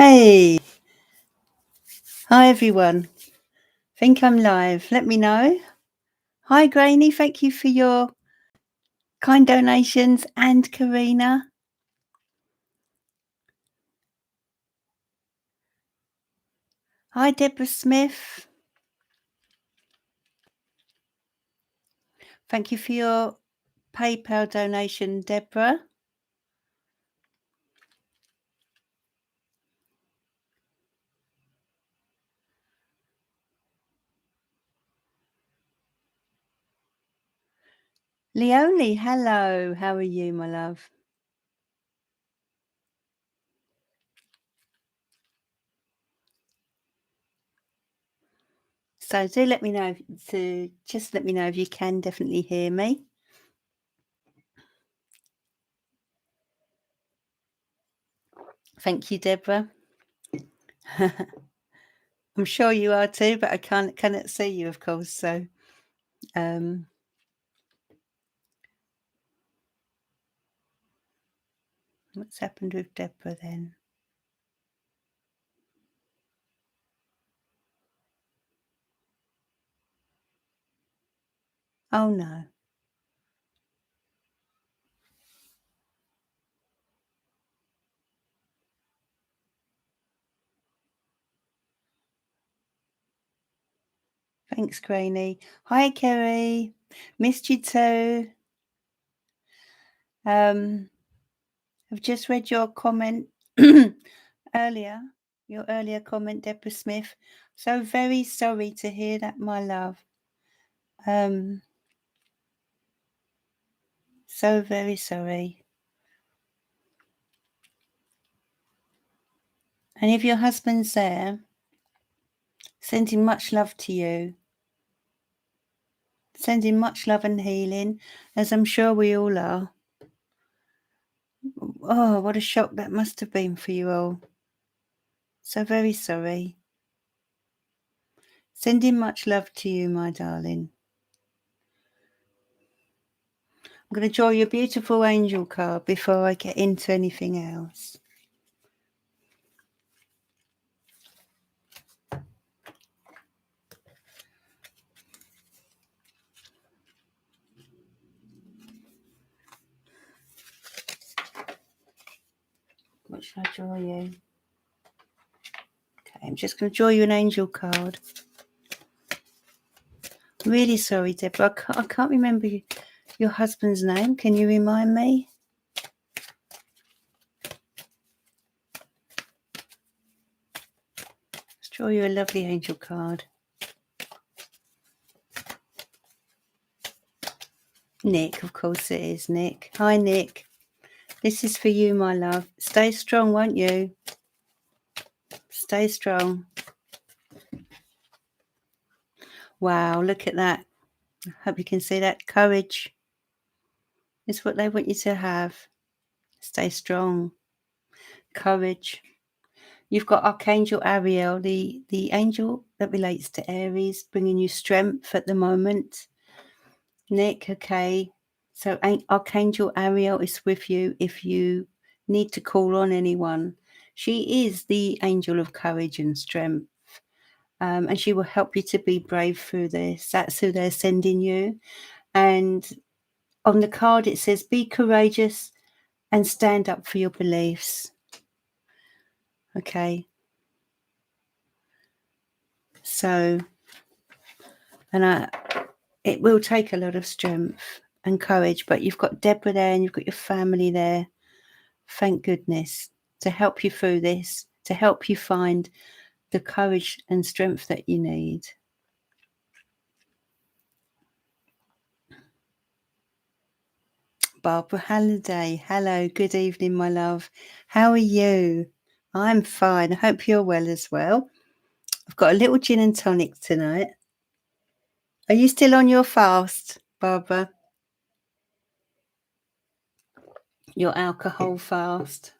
Hey, hi everyone. Think I'm live. Let me know. Hi Grainy, thank you for your kind donations, and Karina. Hi Deborah Smith. Thank you for your PayPal donation, Deborah. Leonie, hello. How are you, my love? So do let me know just let me know if you can definitely hear me. Thank you, Deborah. I'm sure you are too, but I cannot see you, of course. So what's happened with Deborah then? Oh no. Thanks, Granny. Hi, Kerry. Missed you too. I've just read your comment earlier, your earlier comment, Deborah Smith. So very sorry to hear that, my love. So very sorry. And if your husband's there, sending much love to you. Sending much love and healing, as I'm sure we all are. Oh, what a shock that must have been for you all. So very sorry. Sending much love to you, my darling. I'm going to draw you a beautiful angel card before I get into anything else. What should I draw you? Okay, I'm just going to draw you an angel card. Really sorry, Deborah. I can't remember your husband's name. Can you remind me? Let's draw you a lovely angel card. Nick, of course it is, Nick. Hi, Nick. This is for you, my love. Stay strong, won't you? Stay strong. Wow, look at that. I hope you can see that. Courage is what they want you to have. Stay strong. Courage. You've got Archangel Ariel, the angel that relates to Aries, bringing you strength at the moment. Nick, okay. So Archangel Ariel is with you if you need to call on anyone. She is the angel of courage and strength. And she will help you to be brave through this. That's who they're sending you. And on the card, it says, be courageous and stand up for your beliefs. Okay. So, it will take a lot of strength and courage, but you've got Deborah there and you've got your family there. Thank goodness, to help you through this, to help you find the courage and strength that you need. Barbara Halliday, hello, good evening, my love. How are you? I'm fine. I hope you're well as well. I've got a little gin and tonic tonight. Are you still on your fast, Barbara? Your alcohol fast?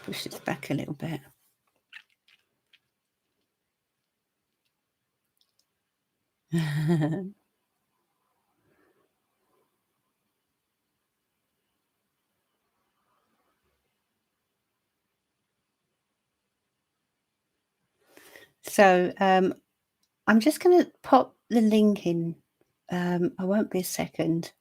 Push this back a little bit. So, I'm just going to pop the link in. I won't be a second.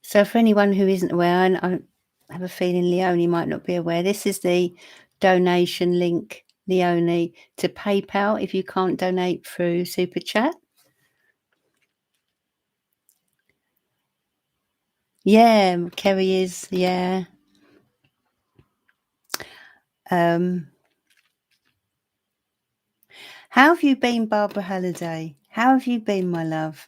So for anyone who isn't aware, and I have a feeling Leonie might not be aware, this is the donation link, Leonie, to PayPal if you can't donate through Super Chat. Yeah, Kerry is, yeah. How have you been, Barbara Halliday? How have you been, my love?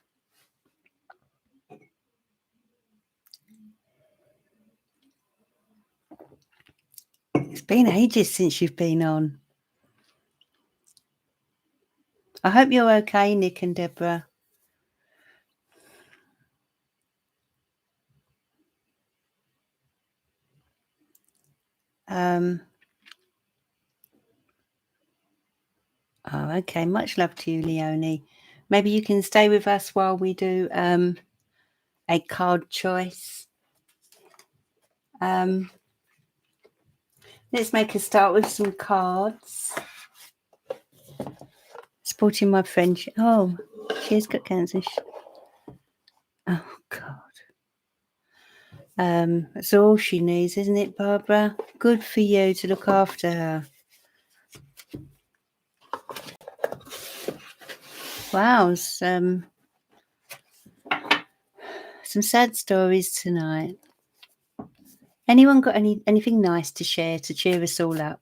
It's been ages since you've been on. I hope you're okay, Nick and Deborah. Oh, okay. Much love to you, Leonie. Maybe you can stay with us while we do a card choice. Let's make a start with some cards. Supporting my friendship. Oh, she's got cancer. Oh, God. That's all she needs, isn't it, Barbara? Good for you to look after her. Wow, some sad stories tonight. Anyone got anything nice to share to cheer us all up?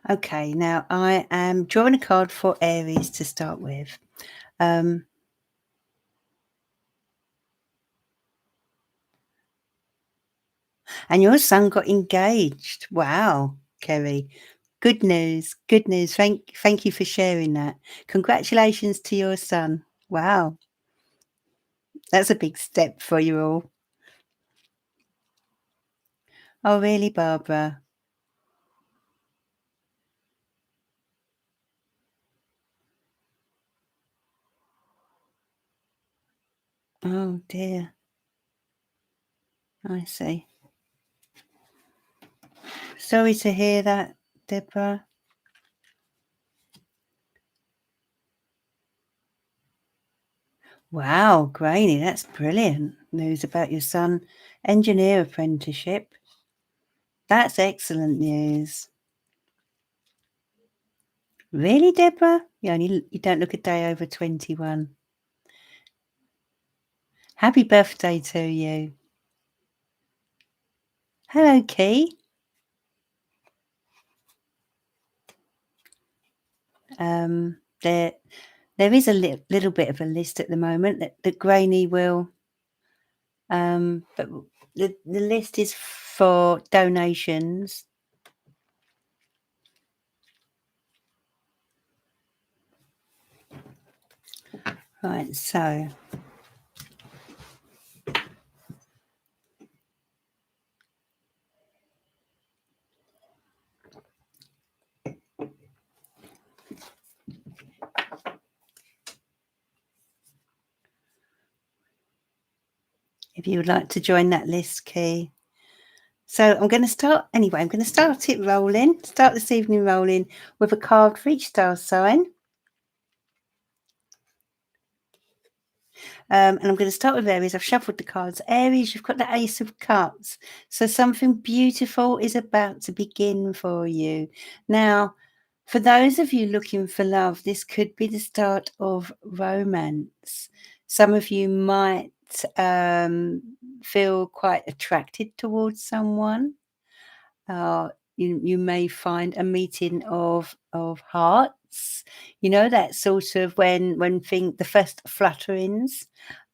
Okay, now I am drawing a card for Aries to start with. And your son got engaged. Wow, Kerry. Good news. Good news. Thank you for sharing that. Congratulations to your son. Wow. That's a big step for you all. Oh, really, Barbara? Oh, dear. I see. Sorry to hear that, Deborah. Wow, Granny, that's brilliant news about your son engineer apprenticeship. That's excellent news. Really, Deborah? You don't look a day over 21. Happy birthday to you. Hello, Key. There is a little bit of a list at the moment that Granny will, but the list is for donations. Right, so if you would like to join that list, Key. So I'm going to start anyway. I'm going to start it rolling. Start this evening rolling with a card for each star sign. And I'm going to start with Aries. I've shuffled the cards. Aries, you've got the Ace of Cups. So something beautiful is about to begin for you. Now, for those of you looking for love, this could be the start of romance. Some of you might feel quite attracted towards someone. Uh, you may find a meeting of hearts. You know, that sort of when the first flutterings.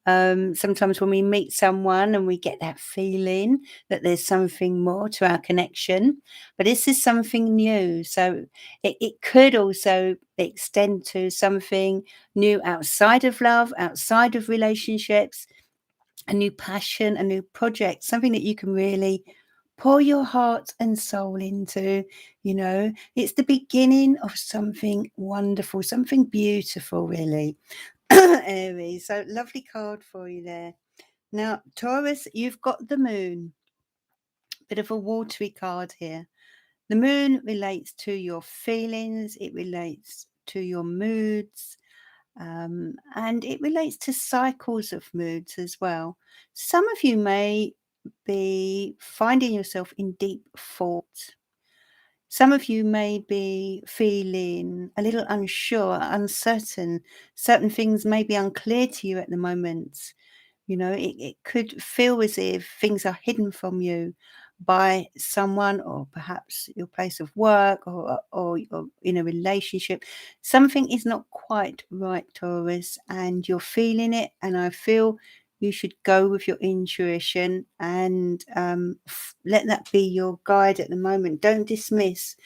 Sometimes when we meet someone and we get that feeling that there's something more to our connection, but this is something new. So it could also extend to something new outside of love, outside of relationships, a new passion, a new project, something that you can really pour your heart and soul into. You know, it's the beginning of something wonderful, something beautiful, really. Aries. So lovely card for you there. Now, Taurus, you've got the moon. Bit of a watery card here. The moon relates to your feelings, it relates to your moods, and it relates to cycles of moods as well. Some of you may be finding yourself in deep thought. Some of you may be feeling a little unsure, uncertain. Certain things may be unclear to you at the moment. You know, it could feel as if things are hidden from you by someone, or perhaps your place of work, or in a relationship. Something is not quite right, Taurus, and you're feeling it. And I feel you should go with your intuition and let that be your guide at the moment. Don't dismiss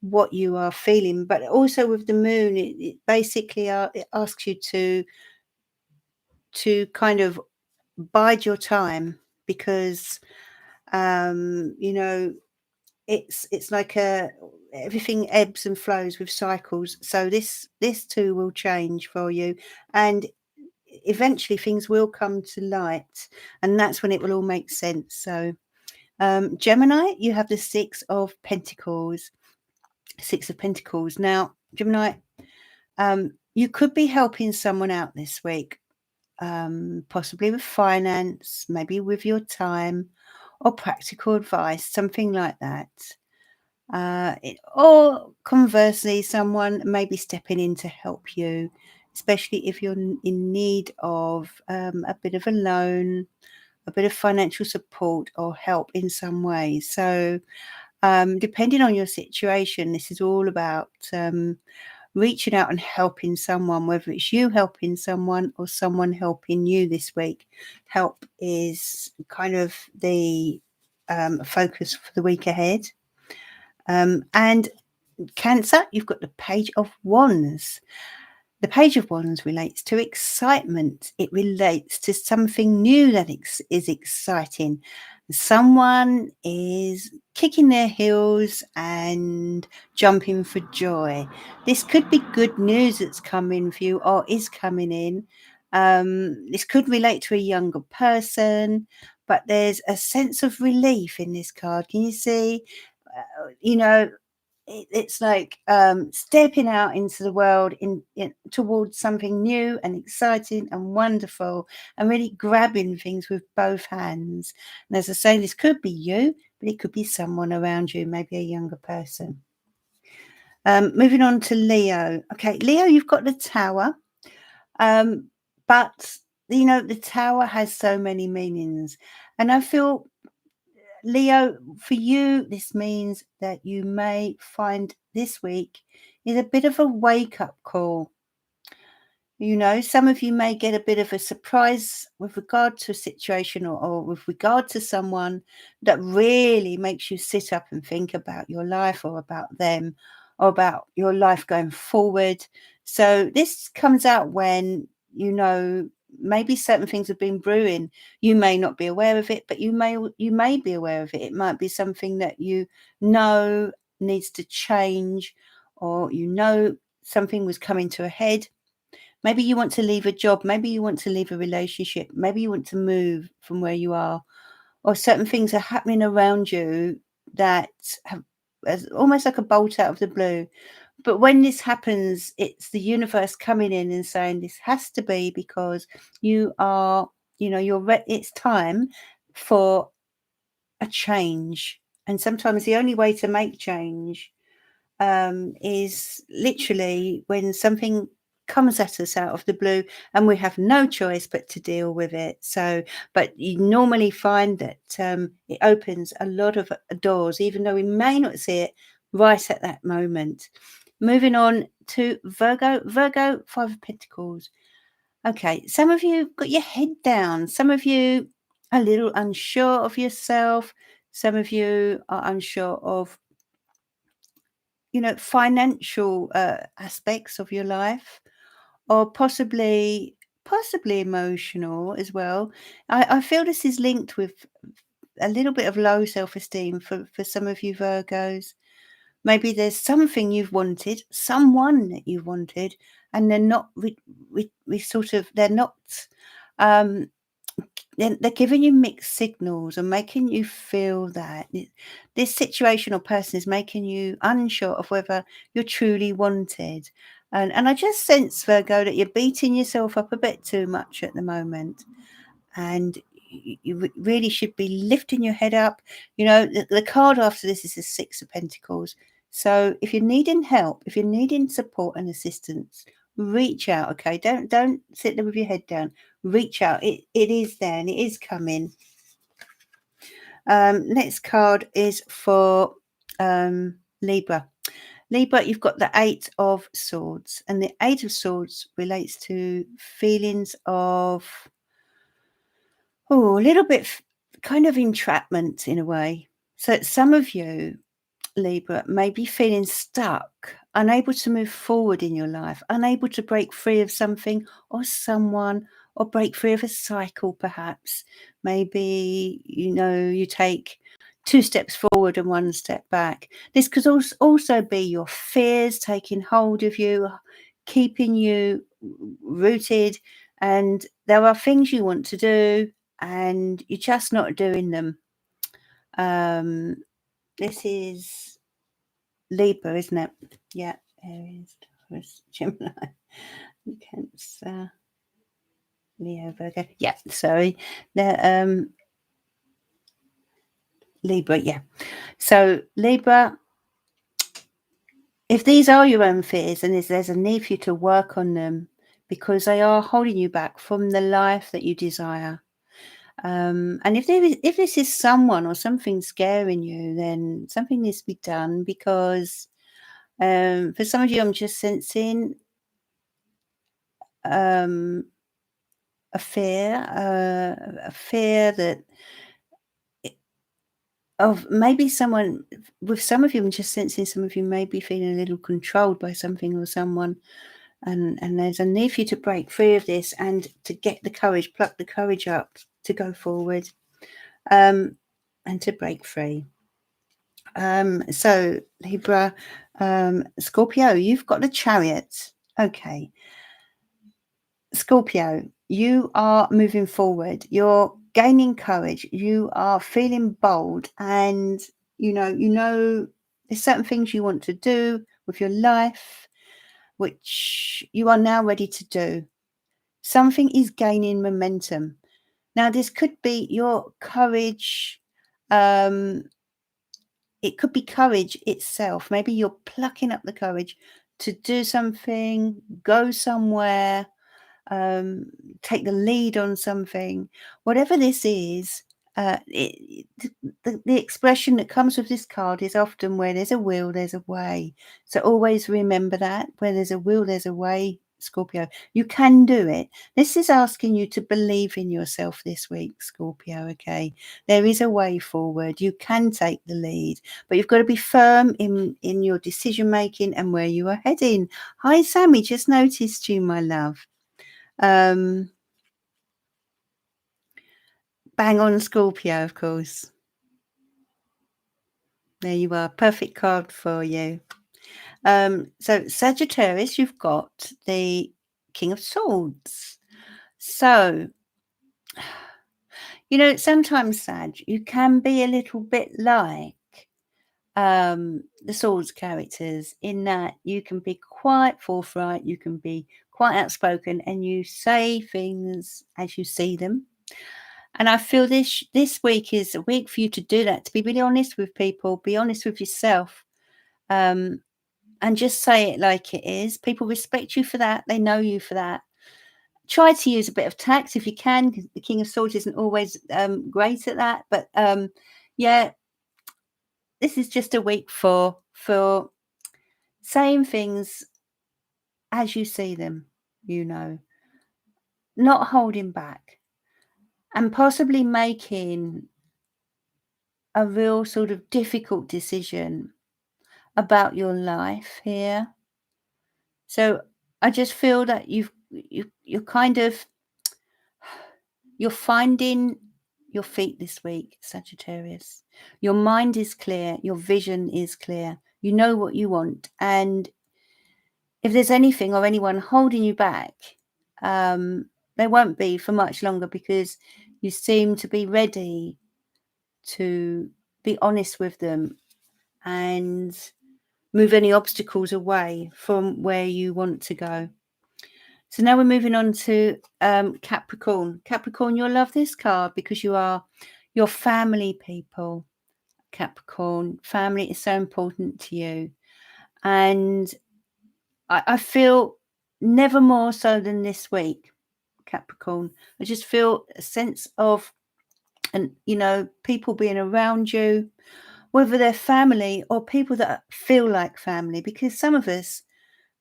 what you are feeling. But also with the moon, it basically it asks you to kind of bide your time, because you know, it's like everything ebbs and flows with cycles. So this too will change for you, and eventually things will come to light, and that's when it will all make sense. So Gemini, you have the Six of Pentacles. Now, Gemini, you could be helping someone out this week, possibly with finance, maybe with your time, or practical advice, something like that. Or conversely, someone may be stepping in to help you, especially if you're in need of a bit of a loan, a bit of financial support or help in some way. So, depending on your situation, this is all about reaching out and helping someone, whether it's you helping someone or someone helping you this week. Help is kind of the focus for the week ahead. And Cancer, you've got the Page of Wands. The Page of Wands relates to excitement. It relates to something new that is exciting. Someone is kicking their heels and jumping for joy. This could be good news that's coming for you, or is coming in. This could relate to a younger person, but there's a sense of relief in this card. Can you see? You know, it's like stepping out into the world in towards something new and exciting and wonderful, and really grabbing things with both hands. And as I say, this could be you, but it could be someone around you, maybe a younger person. Moving on to Leo. Okay, Leo, you've got the Tower, but you know, the Tower has so many meanings, and I feel, Leo, for you, this means that you may find this week is a bit of a wake-up call. You know, some of you may get a bit of a surprise with regard to a situation, or with regard to someone that really makes you sit up and think about your life, or about them, or about your life going forward. So this comes out when, you know, maybe certain things have been brewing. You may not be aware of it, but you may be aware of it. It might be something that you know needs to change, or you know something was coming to a head. Maybe you want to leave a job, maybe you want to leave a relationship, maybe you want to move from where you are, or certain things are happening around you that have, as almost like a bolt out of the blue. But when this happens, it's the universe coming in and saying this has to be because you are, you know, it's time for a change. And sometimes the only way to make change is literally when something comes at us out of the blue, and we have no choice but to deal with it. So, but you normally find that it opens a lot of doors, even though we may not see it right at that moment. Moving on to Virgo. Virgo, Five of Pentacles. Okay, some of you got your head down. Some of you a little unsure of yourself. Some of you are unsure of, financial aspects of your life, or possibly emotional as well. I feel this is linked with a little bit of low self-esteem for some of you Virgos. Maybe there's something you've wanted, someone that you wanted, and they're not. They're not. Um, they're giving you mixed signals and making you feel that this situation or person is making you unsure of whether you're truly wanted. And I just sense, Virgo, that you're beating yourself up a bit too much at the moment. And you really should be lifting your head up. The card after this is the Six of Pentacles. So if you're needing help, if you're needing support and assistance, reach out. Okay, don't sit there with your head down. Reach out. It is there and it is coming. Next card is for Libra. Libra, you've got the Eight of Swords, and the Eight of Swords relates to feelings of a little bit kind of entrapment in a way. So some of you, Libra, may be feeling stuck, unable to move forward in your life, unable to break free of something or someone, or break free of a cycle perhaps. Maybe, you take 2 steps forward and 1 step back. This could also be your fears taking hold of you, keeping you rooted, and there are things you want to do and you're just not doing them. This is Libra, isn't it? Yeah, Aries, Taurus, Gemini, Cancer, Leo, Virgo. Yeah, sorry. The Libra, yeah. So Libra, if these are your own fears, and there's a need for you to work on them because they are holding you back from the life that you desire. And if this is someone or something scaring you, then something needs to be done, because for some of you, I'm just sensing a fear that of maybe someone. With some of you, I'm just sensing some of you may be feeling a little controlled by something or someone, and there's a need for you to break free of this and to get the courage, pluck the courage up to go forward, and to break free. So Libra, Scorpio, you've got the Chariot. Okay. Scorpio, you are moving forward. You're gaining courage. You are feeling bold, and there's certain things you want to do with your life, which you are now ready to do. Something is gaining momentum. Now, this could be your courage. It could be courage itself. Maybe you're plucking up the courage to do something, go somewhere, take the lead on something. Whatever this is, the expression that comes with this card is often, where there's a will, there's a way. So always remember that. Where there's a will, there's a way, Scorpio. You can do it. This is asking you to believe in yourself this week, Scorpio, okay? There is a way forward. You can take the lead, but you've got to be firm in your decision making and where you are heading. Hi, Sammy, just noticed you, my love. Bang on Scorpio, of course. There you are. Perfect card for you. So Sagittarius, you've got the King of Swords. So, sometimes, Sag, you can be a little bit like the Swords characters, in that you can be quite forthright, you can be quite outspoken, and you say things as you see them. And I feel this week is a week for you to do that, to be really honest with people, be honest with yourself. and just say it like it is. People respect you for that. They know you for that. Try to use a bit of tact if you can, because the King of Swords isn't always great at that. But yeah, this is just a week for saying things as you see them, not holding back, and possibly making a real sort of difficult decision about your life here. So I just feel that you're kind of you're finding your feet this week, Sagittarius. Your mind is clear, your vision is clear. You know what you want, and if there's anything or anyone holding you back, they won't be for much longer, because you seem to be ready to be honest with them and move any obstacles away from where you want to go. So now we're moving on to Capricorn. Capricorn, you'll love this card because you're family people. Capricorn, family is so important to you. And I feel never more so than this week, Capricorn. I just feel a sense of, and people being around you, whether they're family or people that feel like family, because some of us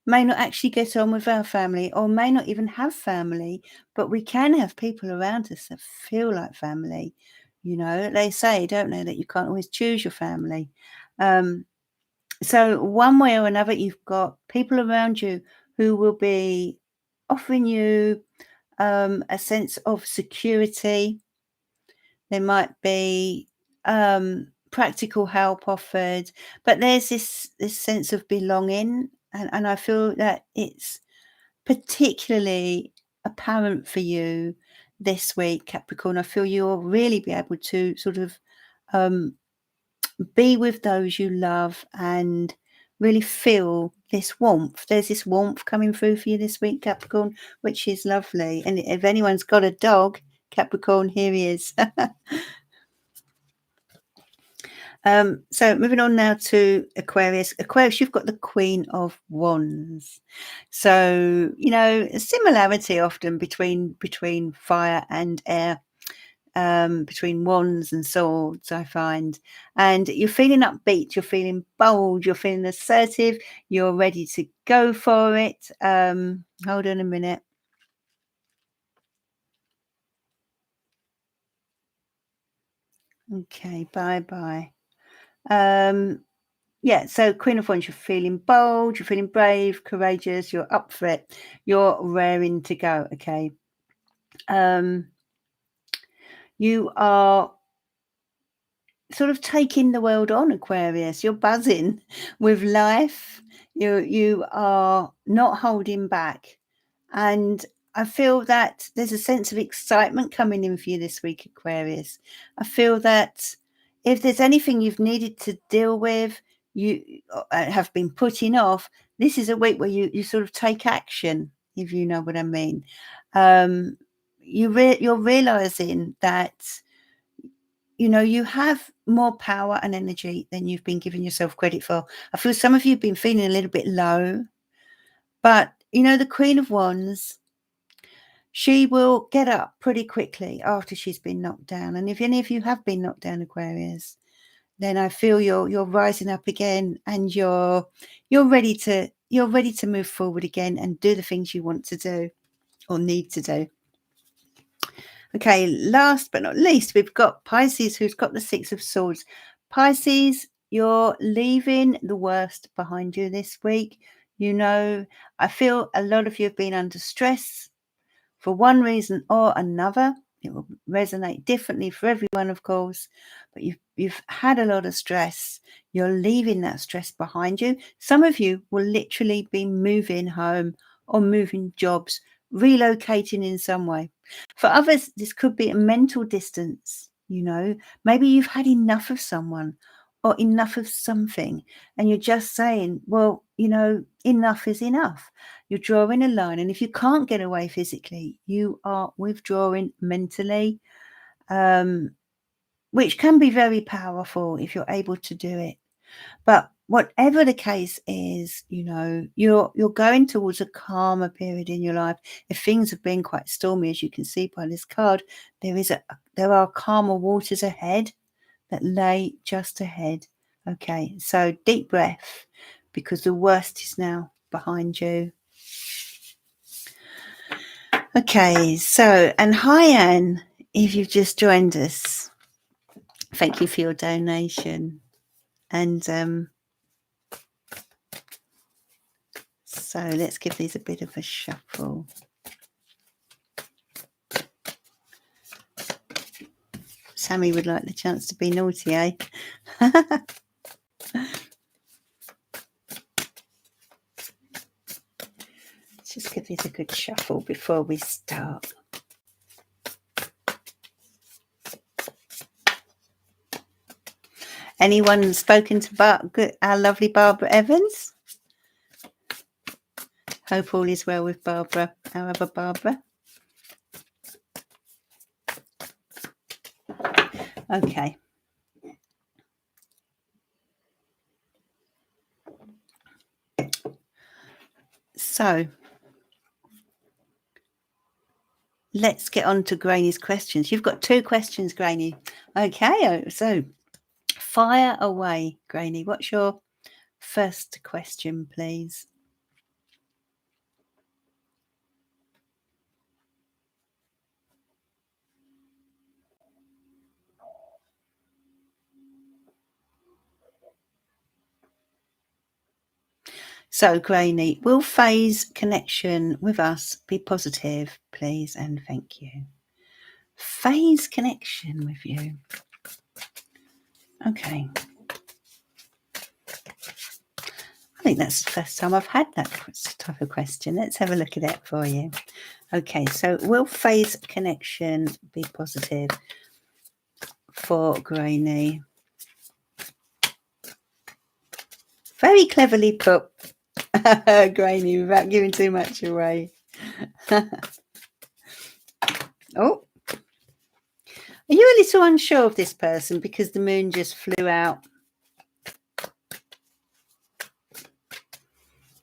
may not actually get on with our family or may not even have family, but we can have people around us that feel like family. They say, don't they, that you can't always choose your family. So one way or another, you've got people around you who will be offering you a sense of security. There might be practical help offered, but there's this sense of belonging, and I feel that it's particularly apparent for you this week, Capricorn. I feel you'll really be able to sort of be with those you love and really feel this warmth. There's this warmth coming through for you this week, Capricorn, which is lovely. And if anyone's got a dog, Capricorn, here he is. So moving on now to Aquarius. Aquarius, you've got the Queen of Wands. So, a similarity often between fire and air, between wands and swords, I find. And you're feeling upbeat, you're feeling bold, you're feeling assertive, you're ready to go for it. Hold on a minute. Okay, bye. Yeah, so Queen of Wands, you're feeling bold, you're feeling brave, courageous, you're up for it, you're raring to go, okay? You are sort of taking the world on, Aquarius. You're buzzing with life. You are not holding back. And I feel that there's a sense of excitement coming in for you this week, Aquarius. I feel that if there's anything you've needed to deal with, you have been putting off, this is a week where you sort of take action, if you know what I mean. You're realizing that you have more power and energy than you've been giving yourself credit for. I feel some of you have been feeling a little bit low, but the Queen of Wands, she will get up pretty quickly after she's been knocked down. And if any of you have been knocked down, Aquarius, then I feel you're rising up again, and you're ready to move forward again and do the things you want to do or need to do. Okay, last but not least, we've got Pisces, who's got the Six of Swords. Pisces, you're leaving the worst behind you this week. I feel a lot of you have been under stress for one reason or another. It will resonate differently for everyone, of course, but you've had a lot of stress. You're leaving that stress behind you. Some of you will literally be moving home or moving jobs, relocating in some way. For others, this could be a mental distance. Maybe you've had enough of someone or enough of something, and you're just saying, well, enough is enough. You're drawing a line, and if you can't get away physically, you are withdrawing mentally, which can be very powerful if you're able to do it. But whatever the case is, you know, you're going towards a calmer period in your life. If things have been quite stormy, as you can see by this card, there are calmer waters ahead that lay just ahead. Okay, so deep breath, because the worst is now behind you. Okay, so, and hi Anne, if you've just joined us, thank you for your donation. And so let's give these a bit of a shuffle. Sammy would like the chance to be naughty, eh? Let's just give these a good shuffle before we start. Anyone spoken to our lovely Barbara Evans? Hope all is well with Barbara, our other Barbara. Okay. So let's get on to Granny's questions. You've got 2 questions, Granny. Okay, so fire away, Granny. What's your first question, please? So, Granny, will phase connection with us be positive, please, and thank you. Phase connection with you. Okay. I think that's the first time I've had that type of question. Let's have a look at that for you. Okay, so will phase connection be positive for Granny? Very cleverly put, Granny, without giving too much away. Oh. Are you a little unsure of this person because the moon just flew out?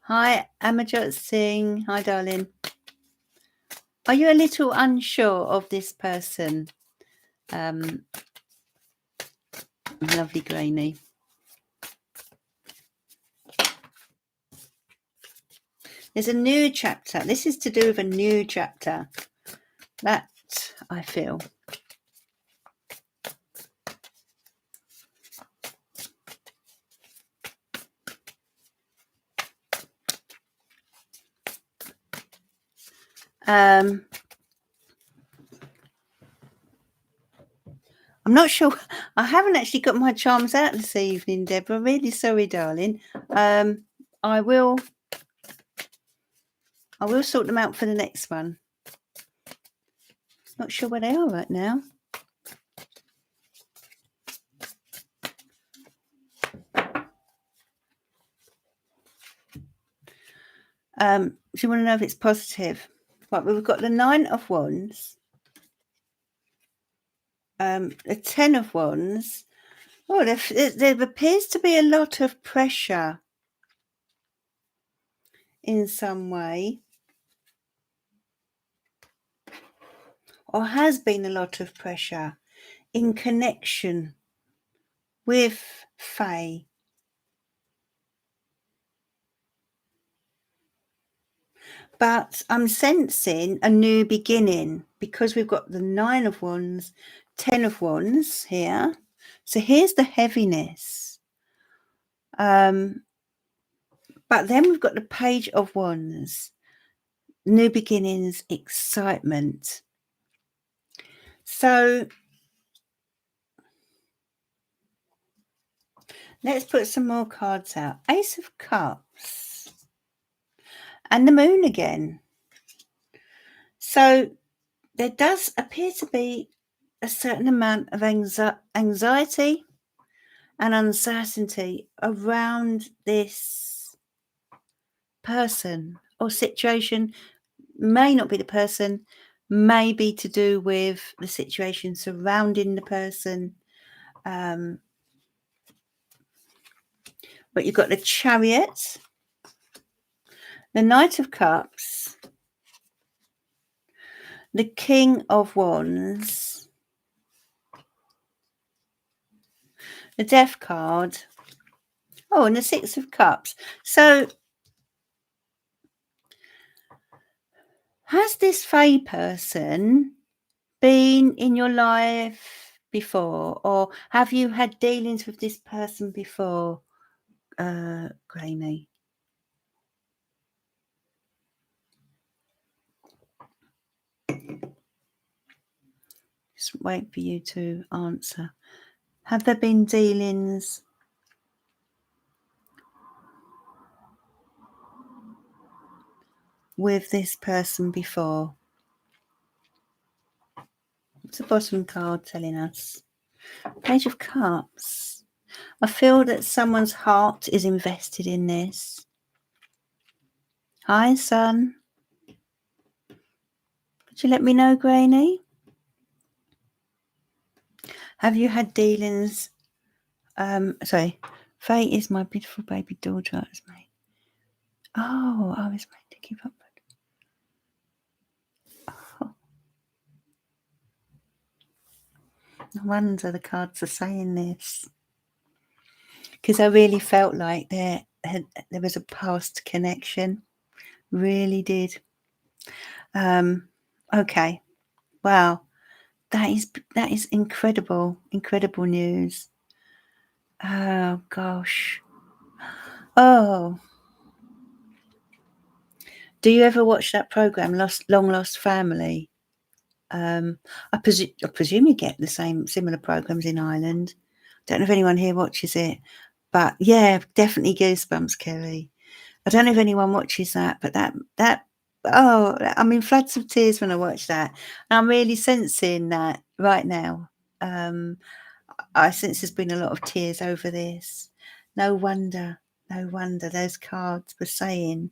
Hi, Amajot Singh. Hi, darling. Are you a little unsure of this person? Lovely Granny. There's a new chapter. This is to do with a new chapter. That I feel. I'm not sure. I haven't actually got my charms out this evening, Deborah. Really sorry, darling. I will sort them out for the next one. Not sure where they are right now. Do you want to know if it's positive? Right, well, we've got the 9 of Wands, the 10 of Wands. Oh, there appears to be a lot of pressure in some way, or has been a lot of pressure in connection with Faye. But I'm sensing a new beginning because we've got the 9 of Wands, 10 of Wands here. So here's the heaviness. But then we've got the Page of Wands, new beginnings, excitement. So let's put some more cards out. Ace of Cups and the Moon again. So there does appear to be a certain amount of anxiety and uncertainty around this person or situation. May not be the person, may be to do with the situation surrounding the person. But you've got the Chariot, the Knight of Cups, the King of Wands, the Death card, and the Six of Cups. So has this Fae person been in your life before, or have you had dealings with this person before, Granny? Just wait for you to answer. Have there been dealings with this person before? What's the bottom card telling us? Page of Cups. I feel that someone's heart is invested in this. Hi, Sun. Could you let me know, Granny? Have you had dealings? Sorry. Faye is my beautiful baby daughter. It's made. Oh, I was made to keep up. Oh. No wonder the cards are saying this. Because I really felt like there was a past connection. Really did. Okay. Wow. That is incredible news. Oh gosh. Oh. Do you ever watch that program, Long Lost Family? I presume you get the similar programs in Ireland. Don't know if anyone here watches it, but yeah, definitely goosebumps, Kerry. I don't know if anyone watches that, but I'm in floods of tears when I watch that. I'm really sensing that right now. I sense there's been a lot of tears over this. No wonder those cards were saying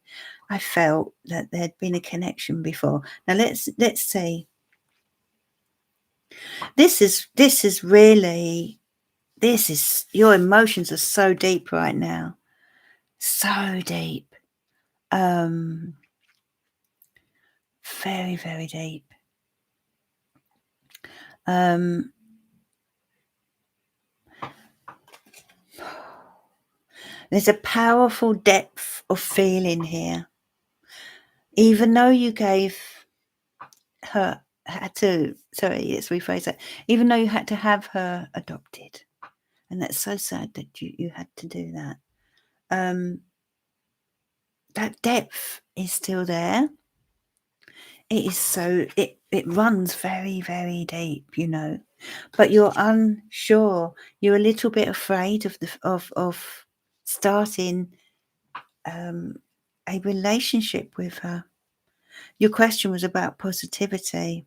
I felt that there'd been a connection before. Now let's see. This is your emotions are so deep right now. So deep. Very, very deep. There's a powerful depth of feeling here. Even though you gave her, let's rephrase that. Even though you had to have her adopted, and that's so sad that you had to do that. That depth is still there. It is it runs very, very deep, but you're unsure. You're a little bit afraid of starting a relationship with her. Your question was about positivity.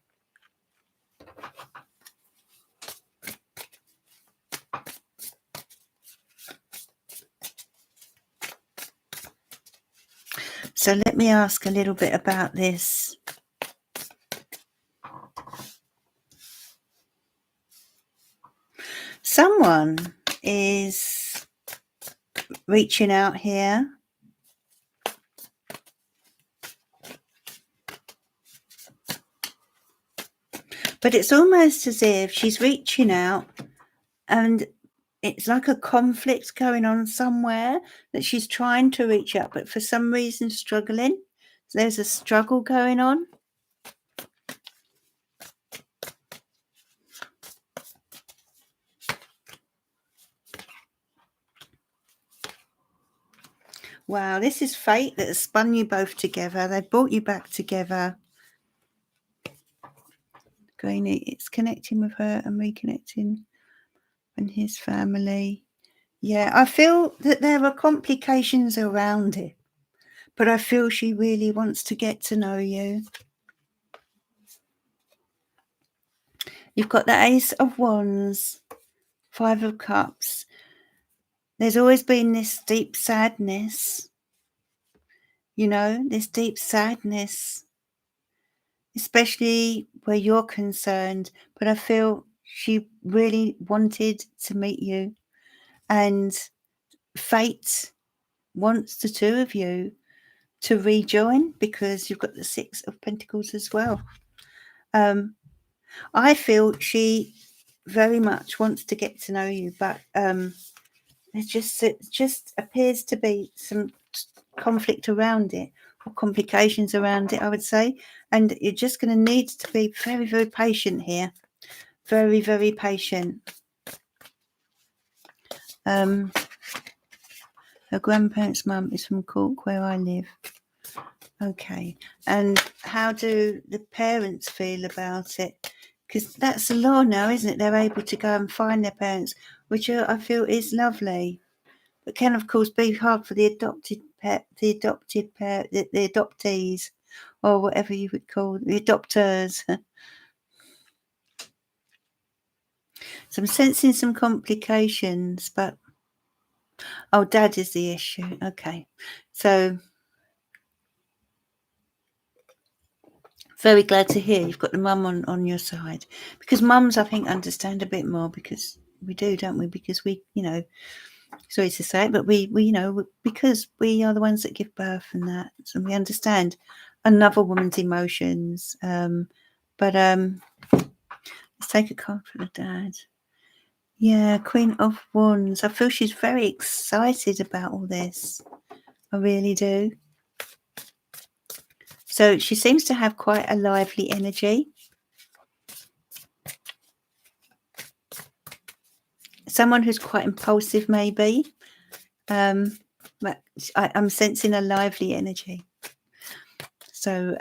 So let me ask a little bit about this. Someone is reaching out here. But it's almost as if she's reaching out and it's like a conflict going on somewhere that she's trying to reach out, but for some reason struggling. So there's a struggle going on. Wow, this is fate that has spun you both together. They brought you back together. It's connecting with her and reconnecting and his family. Yeah, I feel that there are complications around it, but I feel she really wants to get to know you. You've got the Ace of Wands, Five of Cups. There's always been this deep sadness, this deep sadness, especially where you're concerned. But I feel she really wanted to meet you and fate wants the two of you to rejoin, because you've got the Six of Pentacles as well. I feel she very much wants to get to know you, but it just appears to be some conflict around it, or complications around it, I would say. And you're just going to need to be very, very patient here. Very, very patient. Her grandparents' mum is from Cork, where I live. Okay. And how do the parents feel about it? Because that's the law now, isn't it? They're able to go and find their parents, which I feel is lovely. But can, of course, be hard for the adoptees, or whatever you would call the adopters. So I'm sensing some complications, but dad is the issue. Okay. So very glad to hear you've got the mum on your side, because mums, I think, understand a bit more, because we do, don't we? Because we, sorry to say it, but we because we are the ones that give birth and that, so we understand another woman's emotions. But let's take a card for the dad. Yeah, Queen of Wands. I feel she's very excited about all this. I really do. So she seems to have quite a lively energy. Someone who's quite impulsive, maybe. But I'm sensing a lively energy. So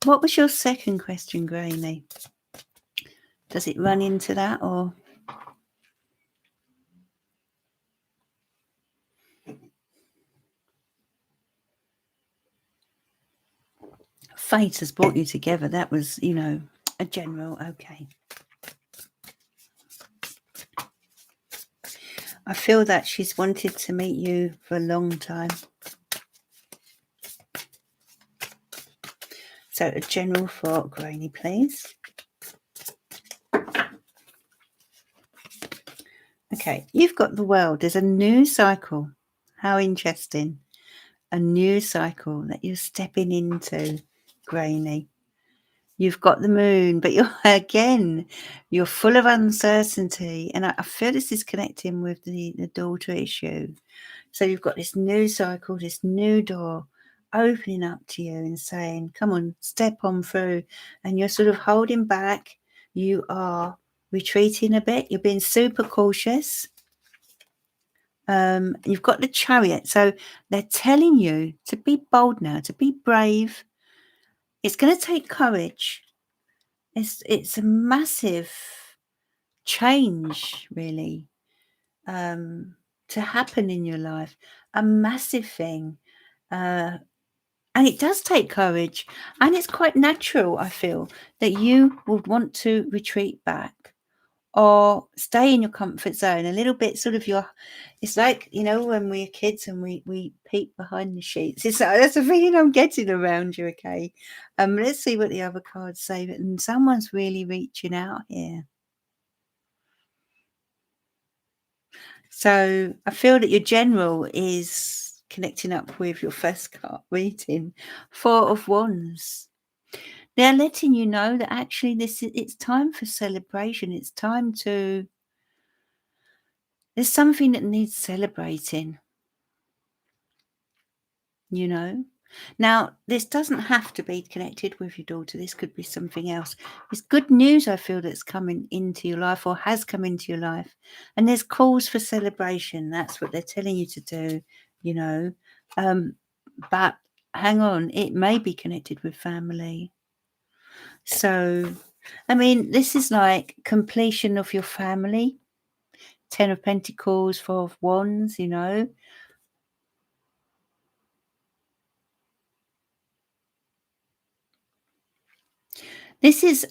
what was your second question, Granny? Does it run into that, or? Fate has brought you together. That was, a general. Okay. I feel that she's wanted to meet you for a long time. So a general for Granny, please. Okay, you've got the World. There's a new cycle. How interesting. A new cycle that you're stepping into, Granny. You've got the Moon, but you're full of uncertainty. And I feel this is connecting with the daughter issue. So you've got this new cycle, this new door opening up to you and saying, come on, step on through. And you're sort of holding back. You are retreating a bit. You're being super cautious. You've got the Chariot. So they're telling you to be bold now, to be brave. It's going to take courage. It's a massive change, really, to happen in your life. A massive thing. And it does take courage. And it's quite natural, I feel, that you would want to retreat back or stay in your comfort zone a little bit. It's like, when we're kids and we peek behind the sheets. That's a feeling I'm getting around you. Okay. Let's see what the other cards say. And someone's really reaching out here. So I feel that your general is connecting up with your first card reading, Four of Wands. They're letting you know that actually it's time for celebration. It's time to. There's something that needs celebrating. Now, this doesn't have to be connected with your daughter. This could be something else. It's good news, I feel, that's coming into your life or has come into your life. And there's calls for celebration. That's what they're telling you to do, But hang on, it may be connected with family. So, this is like completion of your family. Ten of Pentacles, Four of Wands, This is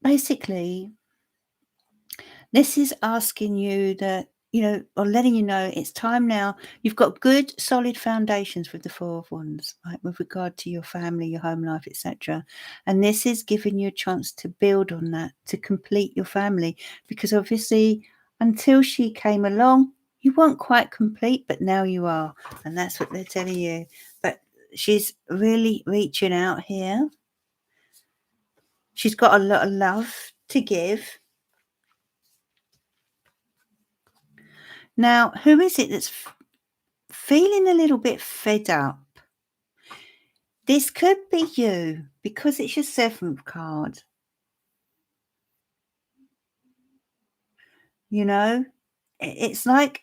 basically, this is asking you that, or letting you know it's time now. You've got good, solid foundations with the Four of Wands, right, with regard to your family, your home life, etc. And this is giving you a chance to build on that, to complete your family. Because obviously, until she came along, you weren't quite complete, but now you are. And that's what they're telling you. But she's really reaching out here. She's got a lot of love to give. Now, who is it that's feeling a little bit fed up? This could be you, because it's your 7th card. You know, it's like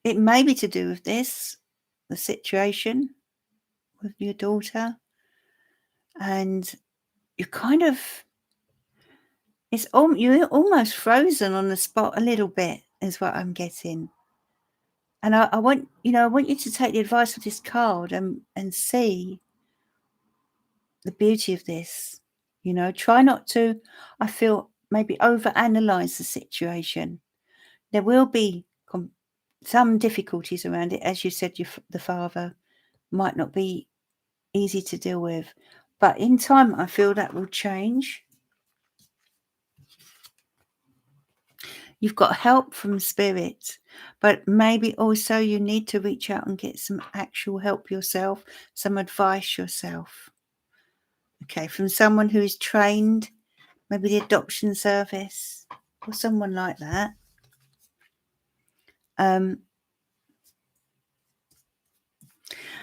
it may be to do with this, the situation with your daughter. And you're kind of, you're almost frozen on the spot a little bit, is what I'm getting. And I want you to take the advice of this card and see the beauty of this. Try not to, I feel, maybe overanalyze the situation. There will be some difficulties around it. As you said, the father might not be easy to deal with. But in time, I feel that will change. You've got help from spirit, but maybe also you need to reach out and get some actual help yourself, some advice yourself. Okay, from someone who is trained, maybe the adoption service or someone like that.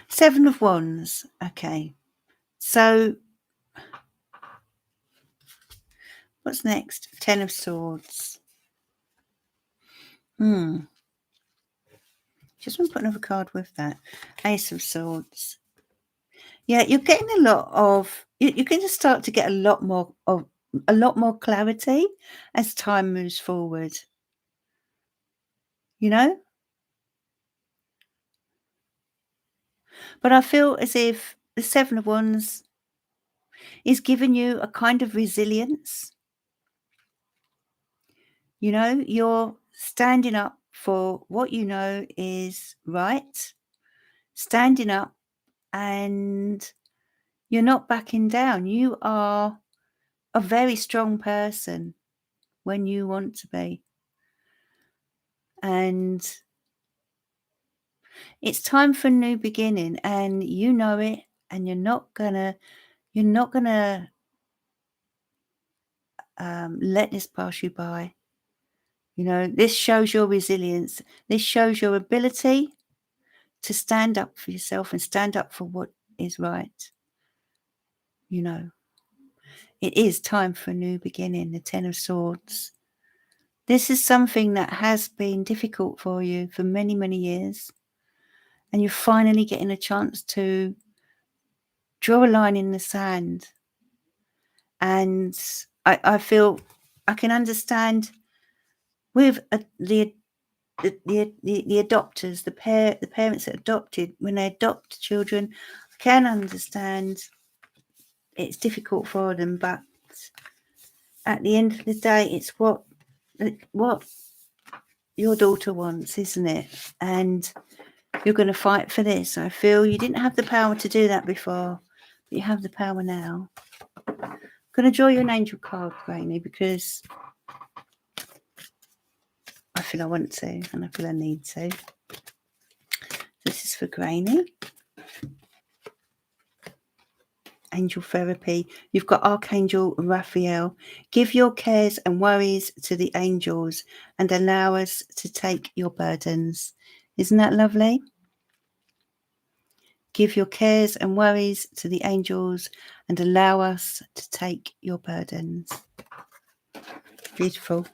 7 of Wands. Okay, so what's next? 10 of Swords. Just want to put another card with that. Ace of Swords. Yeah, you're getting a lot of. You're going to start to get a lot more clarity as time moves forward. But I feel as if the 7 of Wands is giving you a kind of resilience. You're standing up for what you know is right, standing up, and you're not backing down. You are a very strong person when you want to be. And it's time for a new beginning, and you know it, and you're not gonna let this pass you by. This shows your resilience. This shows your ability to stand up for yourself and stand up for what is right. It is time for a new beginning, the 10 of Swords. This is something that has been difficult for you for many, many years. And you're finally getting a chance to draw a line in the sand. And I feel I can understand with the adopters, the parents that adopted, when they adopt children, I can understand it's difficult for them, but at the end of the day, it's what your daughter wants, isn't it? And you're going to fight for this. I feel you didn't have the power to do that before, but you have the power now. I'm going to draw you an angel card, Granny, because I feel I want to, and I feel I need to. This is for Granny. Angel therapy. You've got Archangel Raphael. Give your cares and worries to the angels and allow us to take your burdens. Isn't that lovely? Give your cares and worries to the angels and allow us to take your burdens. Beautiful.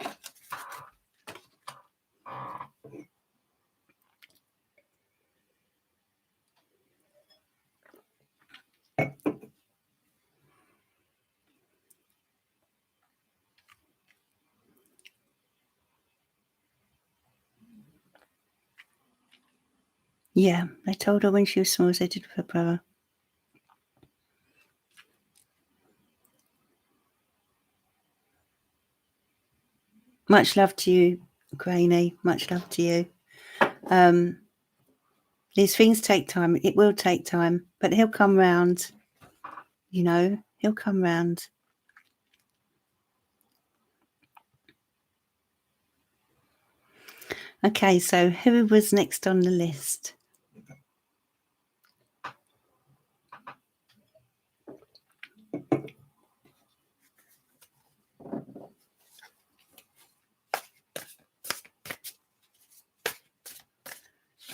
Yeah, they told her when she was small as they did with her brother. Much love to you, Granny. Much love to you. These things take time. It will take time, but he'll come round. He'll come round. Okay, so who was next on the list?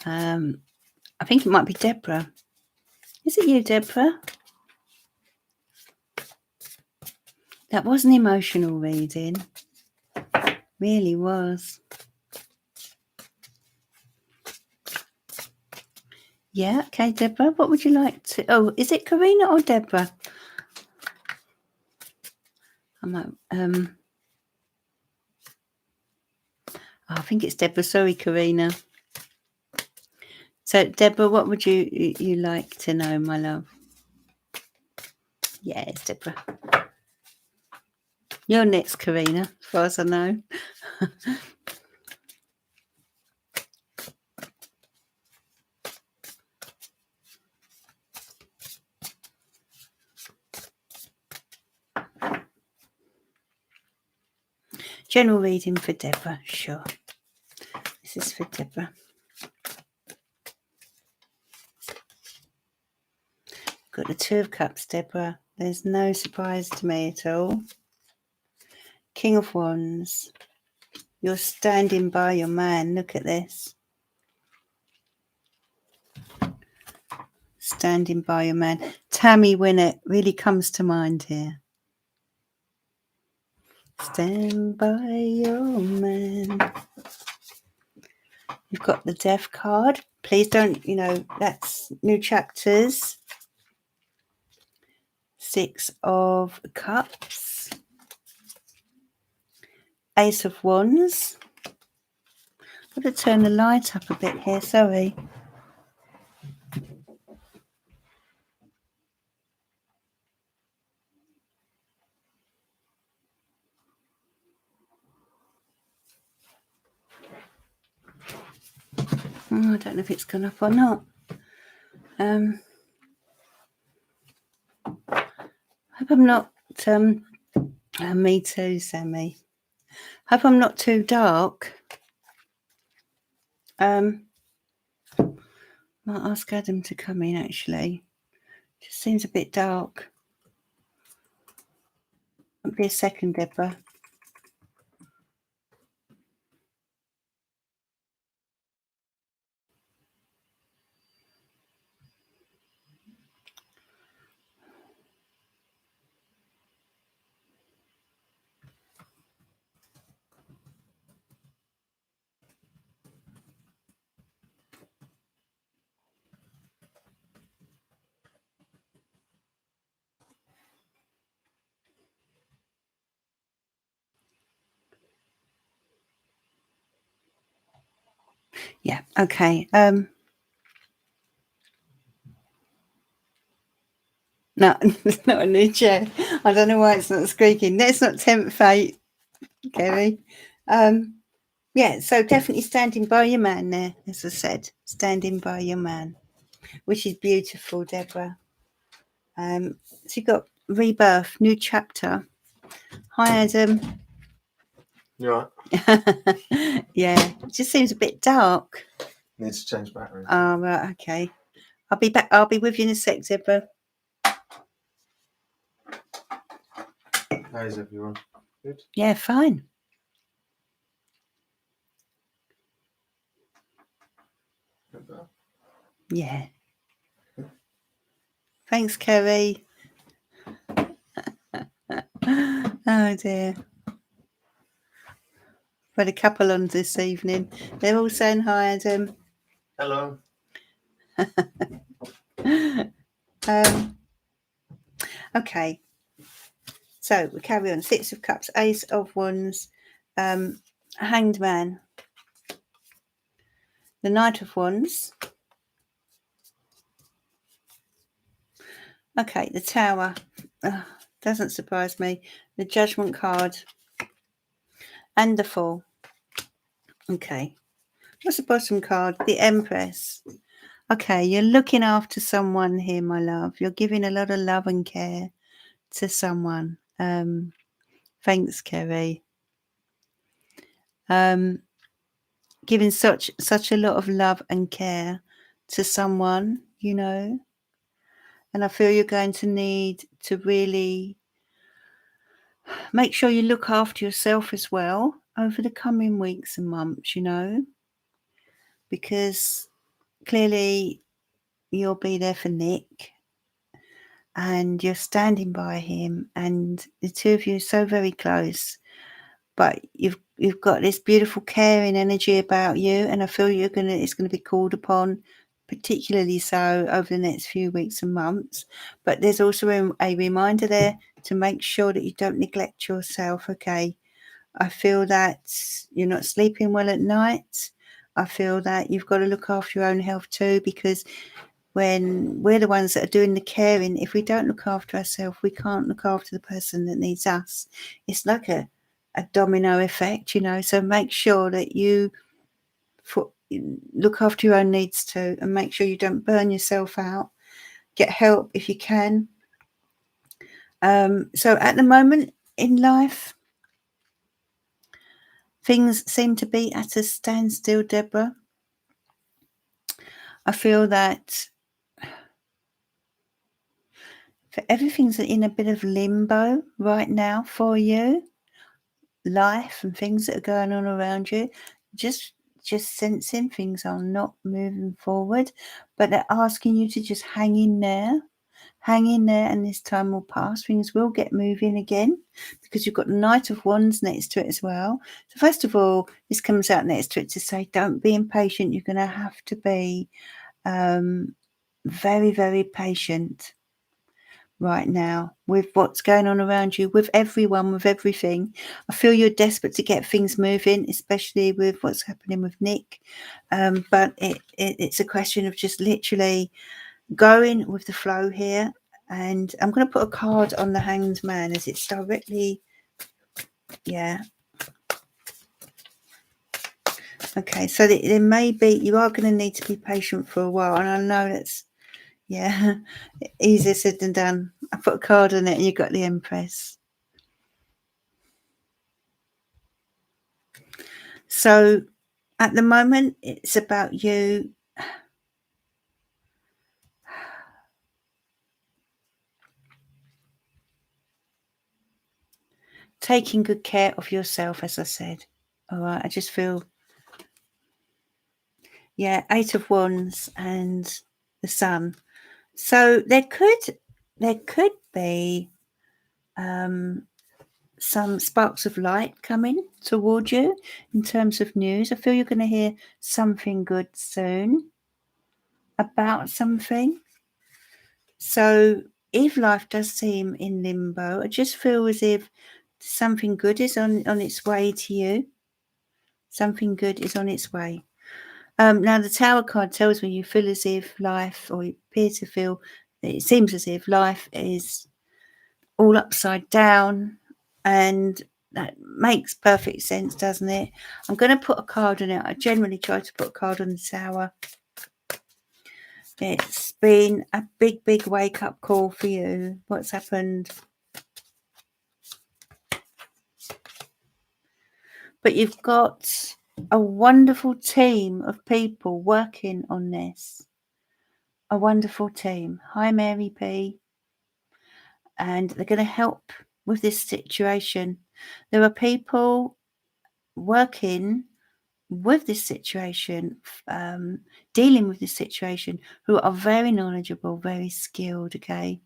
I think it might be Deborah. Is it you, Deborah? That was an emotional reading. Really was. Yeah, okay, Deborah. What would you like to... Oh, is it Karina or Deborah? I think it's Deborah. Sorry, Karina. So, Deborah, what would you like to know, my love? Yeah, it's Deborah. You're next, Karina, as far as I know. General reading for Deborah, sure. This is for Deborah. Got the Two of Cups, Deborah. There's no surprise to me at all. King of Wands. You're standing by your man. Look at this. Standing by your man. Tammy Wynette really comes to mind here. Stand by your man. You've got the Death card. Please don't, that's new chapters. Six of Cups. Ace of Wands. I've got to turn the light up a bit here, sorry. I don't know if it's gone up or not. Hope I'm not, me too, Sammy. Hope I'm not too dark. Might ask Adam to come in, actually. Just seems a bit dark. Won't be a second, Deborah. Yeah, okay. No, it's not a new chair. I don't know why it's not squeaking. Let's not tempt fate, Kerry. Yeah, so definitely standing by your man there, as I said. Standing by your man, which is beautiful, Deborah. So you've got rebirth, new chapter. Hi, Adam. You alright? Yeah, it just seems a bit dark. Need to change batteries. Oh, right, okay. I'll be back. I'll be with you in a sec, Deborah. How is everyone? Good? Yeah, fine. Yeah. Thanks, Kerry. Oh, dear. Got a couple on this evening. They're all saying hi, Adam. Hello. Okay. So we carry on. Six of Cups, Ace of Wands, Hanged Man, the Knight of Wands. Okay, the Tower. Doesn't surprise me. The Judgment card and the Fool. Okay. What's the bottom card? The Empress. Okay, you're looking after someone here, my love. You're giving a lot of love and care to someone. Thanks, Kerry. giving such a lot of love and care to someone, you know. And I feel you're going to need to really make sure you look after yourself as well over the coming weeks and months, you know, because clearly you'll be there for Nick and you're standing by him, and the two of you are so very close, but you've got this beautiful caring energy about you, and I feel it's gonna be called upon, particularly so over the next few weeks and months. But there's also a reminder there to make sure that you don't neglect yourself, okay? I feel that you're not sleeping well at night. I feel that you've got to look after your own health too, because when we're the ones that are doing the caring, if we don't look after ourselves, we can't look after the person that needs us. It's like a domino effect, you know. So make sure that you look after your own needs too, and make sure you don't burn yourself out. Get help if you can. So at the moment in life, things seem to be at a standstill, Deborah. I feel that everything's in a bit of limbo right now for you. Life and things that are going on around you, just sensing things are not moving forward, but they're asking you to just hang in there, and this time will pass. Things will get moving again, because you've got the Knight of Wands next to it as well. So first of all, this comes out next to it to say, don't be impatient. You're going to have to be very, very patient right now with what's going on around you, with everyone, with everything. I feel you're desperate to get things moving, especially with what's happening with Nick. But it's a question of just literally going with the flow here. And I'm going to put a card on the Hanged Man as it's directly, yeah. Okay, so there may be, you are going to need to be patient for a while. And I know that's, yeah, easier said than done. I put a card on it and you got the Empress. So at the moment, it's about you taking good care of yourself, as I said. All right, I just feel, yeah, 8 of Wands and the Sun. So there could be some sparks of light coming toward you in terms of news. I feel you're going to hear something good soon about something. So if life does seem in limbo, I just feel as if something good is on its way to you. Something good is on its way. Now, the Tower card tells me you feel as if life, or you appear to feel, it seems as if life is all upside down, and that makes perfect sense, doesn't it? I'm going to put a card on it. I generally try to put a card on the Tower. It's been a big, big wake-up call for you. What's happened? But you've got a wonderful team of people working on this. A wonderful team. Hi, Mary P. And they're going to help with this situation. There are people working with this situation, dealing with this situation, who are very knowledgeable, very skilled, okay?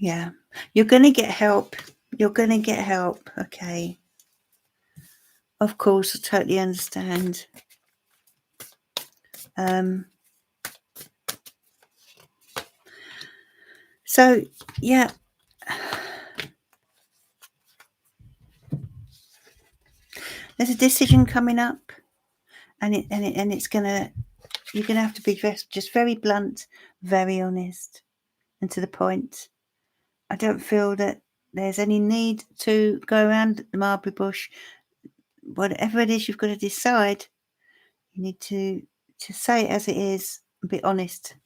Yeah, you're going to get help. You're going to get help, okay? Of course, I totally understand. So, yeah. There's a decision coming up, and it's gonna, you're gonna have to be just very blunt, very honest, and to the point. I don't feel that there's any need to go around the mulberry bush. Whatever it is you've got to decide, you need to say it as it is and be honest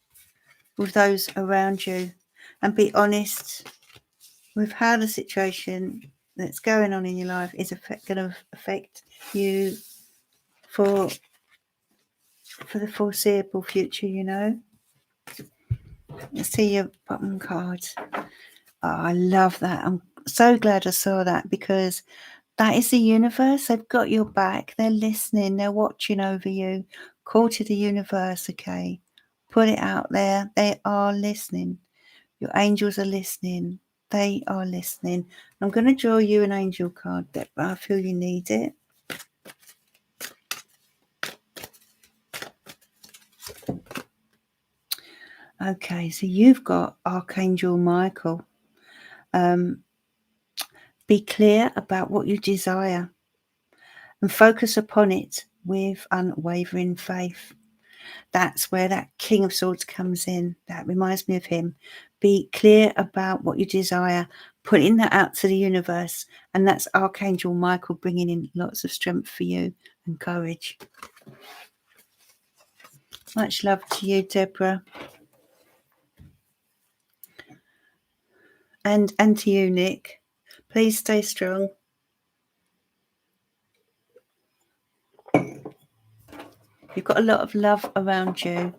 with those around you, and be honest with how the situation that's going on in your life is going to affect you for the foreseeable future, you know. Let's see your bottom card. Oh, I love that. I'm so glad I saw that, because that is the universe. They've got your back. They're listening. They're watching over you. Call to the universe, okay? Put it out there. They are listening. Your angels are listening. They are listening. I'm going to draw you an angel card, Deborah. I feel you need it. Okay, so you've got Archangel Michael. Be clear about what you desire and focus upon it with unwavering faith. That's where that King of Swords comes in. That reminds me of him. Be clear about what you desire, putting that out to the universe. And that's Archangel Michael bringing in lots of strength for you and courage. Much love to you, Deborah. And to you, Nick. Please stay strong. You've got a lot of love around you.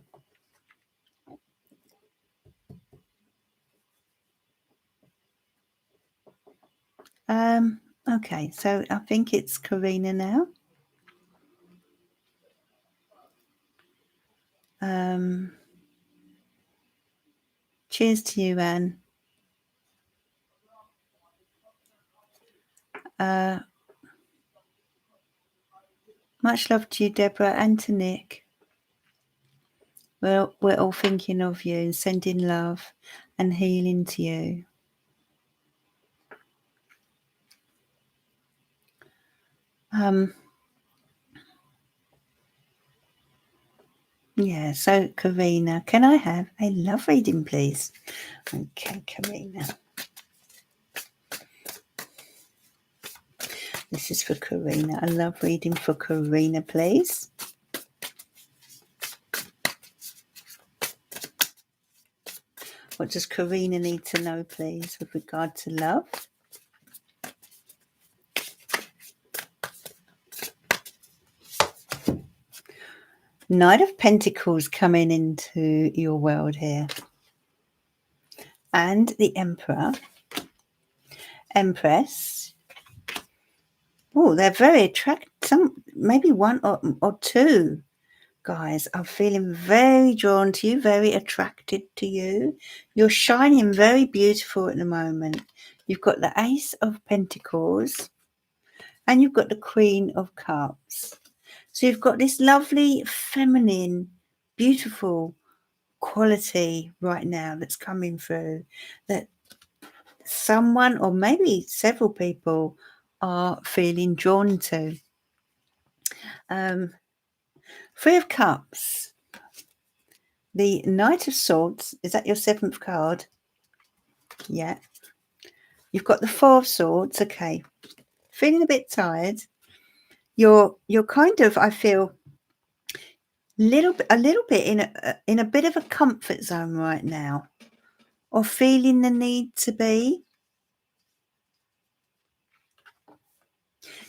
Okay, so I think it's Karina now. Cheers to you, Anne. Much love to you, Deborah, and to Nick. We're all thinking of you and sending love and healing to you. Yeah, so Karina, can I have a love reading, please? Okay, Karina. This is for Karina. A love reading for Karina, please. What does Karina need to know, please, with regard to love? Knight of Pentacles coming into your world here. And the Emperor. Empress. Oh, they're very attractive. Maybe one or two guys are feeling very drawn to you, very attracted to you. You're shining very beautiful at the moment. You've got the Ace of Pentacles and you've got the Queen of Cups. So you've got this lovely, feminine, beautiful quality right now that's coming through, that someone or maybe several people are feeling drawn to. Three of Cups. The Knight of Swords. Is that your seventh card? Yeah. You've got the Four of Swords. Okay. Feeling a bit tired. You're kind of, I feel, a little bit in a bit of a comfort zone right now, or feeling the need to be.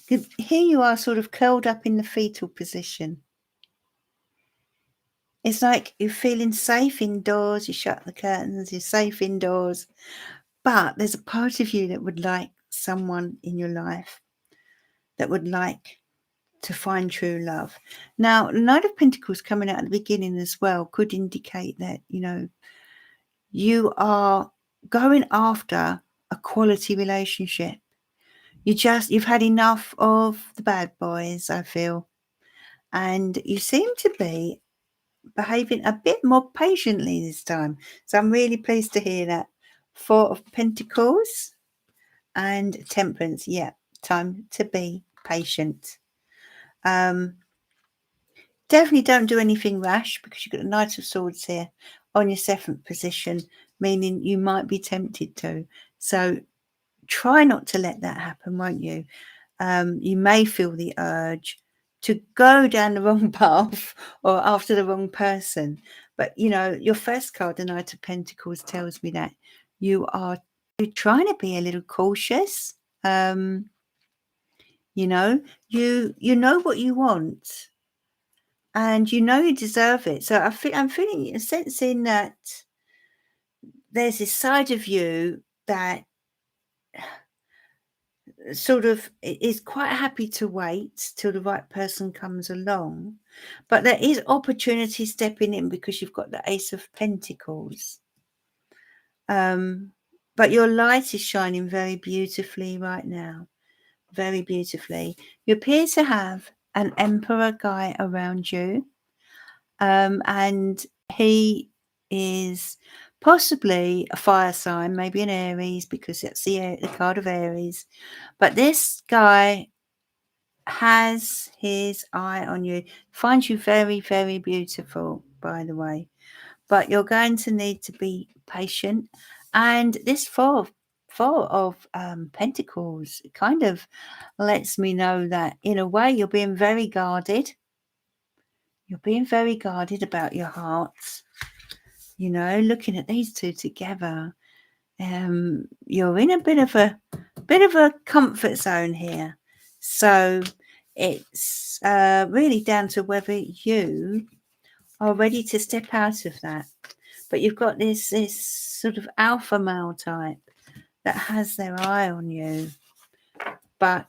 Here you are, sort of curled up in the fetal position. It's like you're feeling safe indoors. You shut the curtains. You're safe indoors. But there's a part of you that would like someone in your life, that would like to find true love. Now, the Knight of Pentacles coming out at the beginning as well could indicate that, you know, you are going after a quality relationship. You've had enough of the bad boys, I feel. And you seem to be behaving a bit more patiently this time. So I'm really pleased to hear that. Four of Pentacles and Temperance. Yeah, time to be patient. Definitely don't do anything rash, because you've got a Knight of Swords here on your seventh position, meaning you might be tempted to. So try not to let that happen, won't you? You may feel the urge to go down the wrong path or after the wrong person. But, you know, your first card, the Knight of Pentacles, tells me that you are you're trying to be a little cautious. You know, you know what you want, and you know you deserve it. So I'm feeling, sensing that there's this side of you that sort of is quite happy to wait till the right person comes along, but there is opportunity stepping in because you've got the Ace of Pentacles. But your light is shining very beautifully right now, very beautifully. You appear to have an Emperor guy around you, and he is possibly a fire sign, maybe an Aries, because that's the card of Aries. But this guy has his eye on you, finds you very, very beautiful, by the way. But you're going to need to be patient. And this four of Pentacles kind of lets me know that in a way you're being very guarded. You're being very guarded about your hearts. You know, looking at these two together, you're in a bit of a comfort zone here. So it's really down to whether you are ready to step out of that. But you've got this sort of alpha male type that has their eye on you, but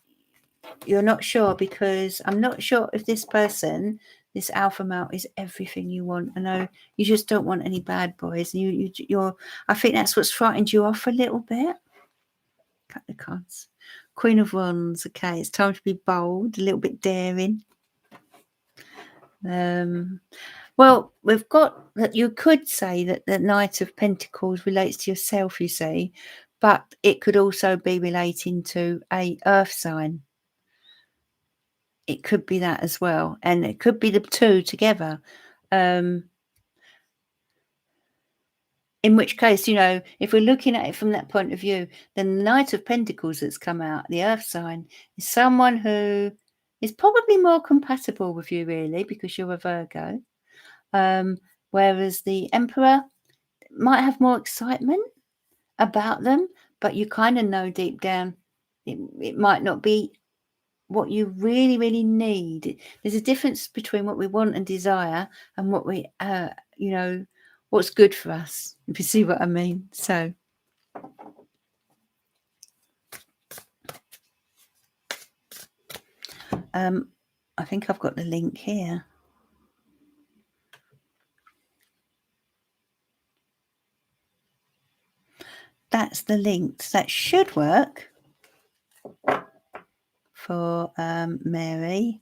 you're not sure, because I'm not sure if this person, this alpha male, is everything you want. I know you just don't want any bad boys. You're. I think that's what's frightened you off a little bit. Cut the cards. Queen of Wands. Okay, it's time to be bold, a little bit daring. Well, we've got that. You could say that the Knight of Pentacles relates to yourself, you see, but it could also be relating to a earth sign. It could be that as well, and it could be the two together. In which case, you know, if we're looking at it from that point of view, then the Knight of Pentacles that's come out, the earth sign, is someone who is probably more compatible with you, really, because you're a Virgo. Whereas the Emperor might have more excitement about them, but you kind of know deep down it might not be what you really, really need. There's a difference between what we want and desire and what we, you know, what's good for us, if you see what I mean. So I think I've got the link here. That's the link. That should work for Mary.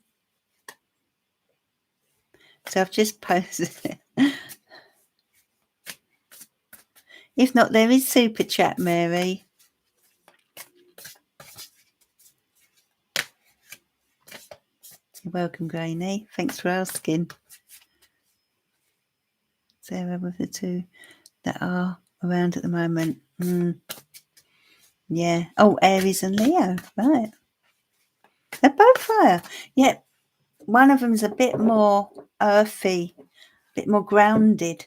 So I've just posted it. If not, there is super chat, Mary. You're welcome, Grainy. Thanks for asking. Sarah with the two that are around at the moment. Yeah. Oh, Aries and Leo. Right. They're both fire. Yeah. One of them's a bit more earthy, a bit more grounded.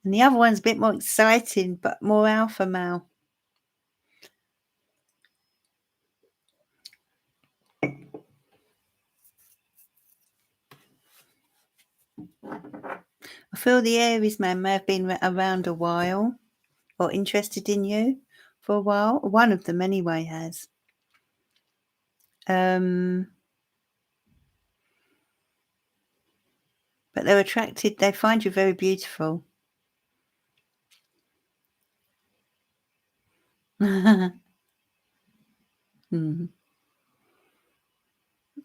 And the other one's a bit more exciting, but more alpha male. I feel the Aries man may have been around a while or interested in you for a while. One of them anyway has. But they're attracted. They find you very beautiful.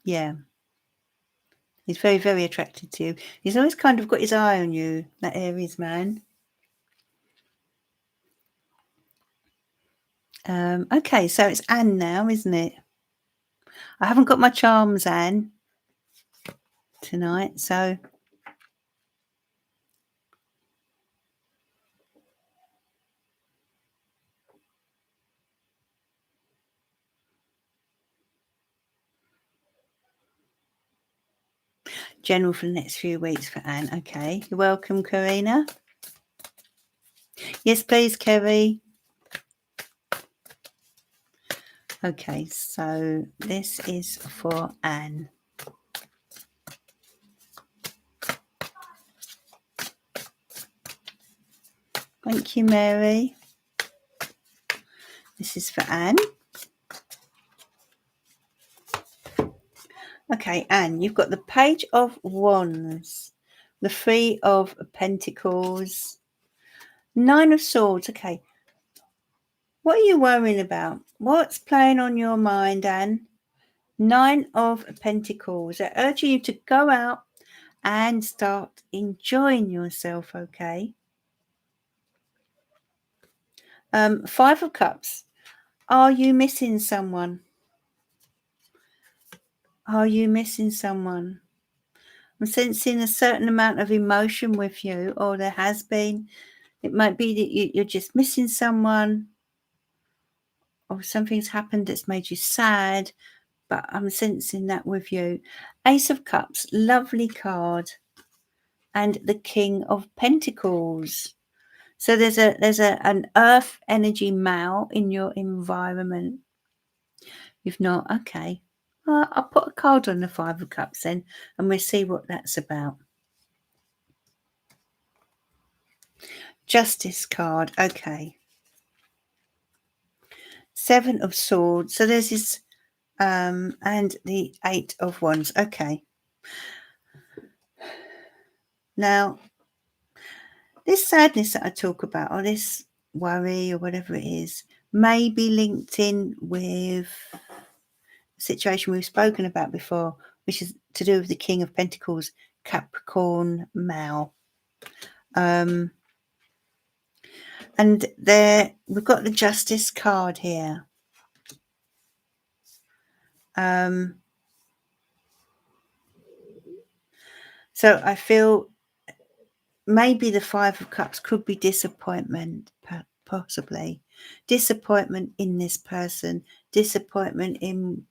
Yeah. He's very, very attracted to you. He's always kind of got his eye on you, that Aries man. Okay, so it's Anne now, isn't it? I haven't got my charms, Anne, tonight, so... General for the next few weeks for Anne. Okay, you're welcome, Karina. Yes, please, Kerry. Okay, so this is for Anne. Thank you, Mary. This is for Anne. Okay, Anne, you've got the Page of Wands, the Three of Pentacles, Nine of Swords. Okay, what are you worrying about? What's playing on your mind, Anne? Nine of Pentacles. They're urging you to go out and start enjoying yourself, okay? Five of Cups. Are you missing someone? Are you missing someone? I'm sensing a certain amount of emotion with you, or there has been. It might be that you're just missing someone, or something's happened that's made you sad, but I'm sensing that with you. Ace of Cups, lovely card, and the King of Pentacles. So there's an earth energy male in your environment. If not, okay. I'll put a card on the Five of Cups then, and we'll see what that's about. Justice card, okay. Seven of Swords. So there's this, and the Eight of Wands. Okay. Now, this sadness that I talk about, or this worry, or whatever it is, may be linked in with a situation we've spoken about before, which is to do with the King of Pentacles, Capricorn male. And there we've got the Justice card here. So I feel maybe the Five of Cups could be disappointment, possibly disappointment in this person, disappointment in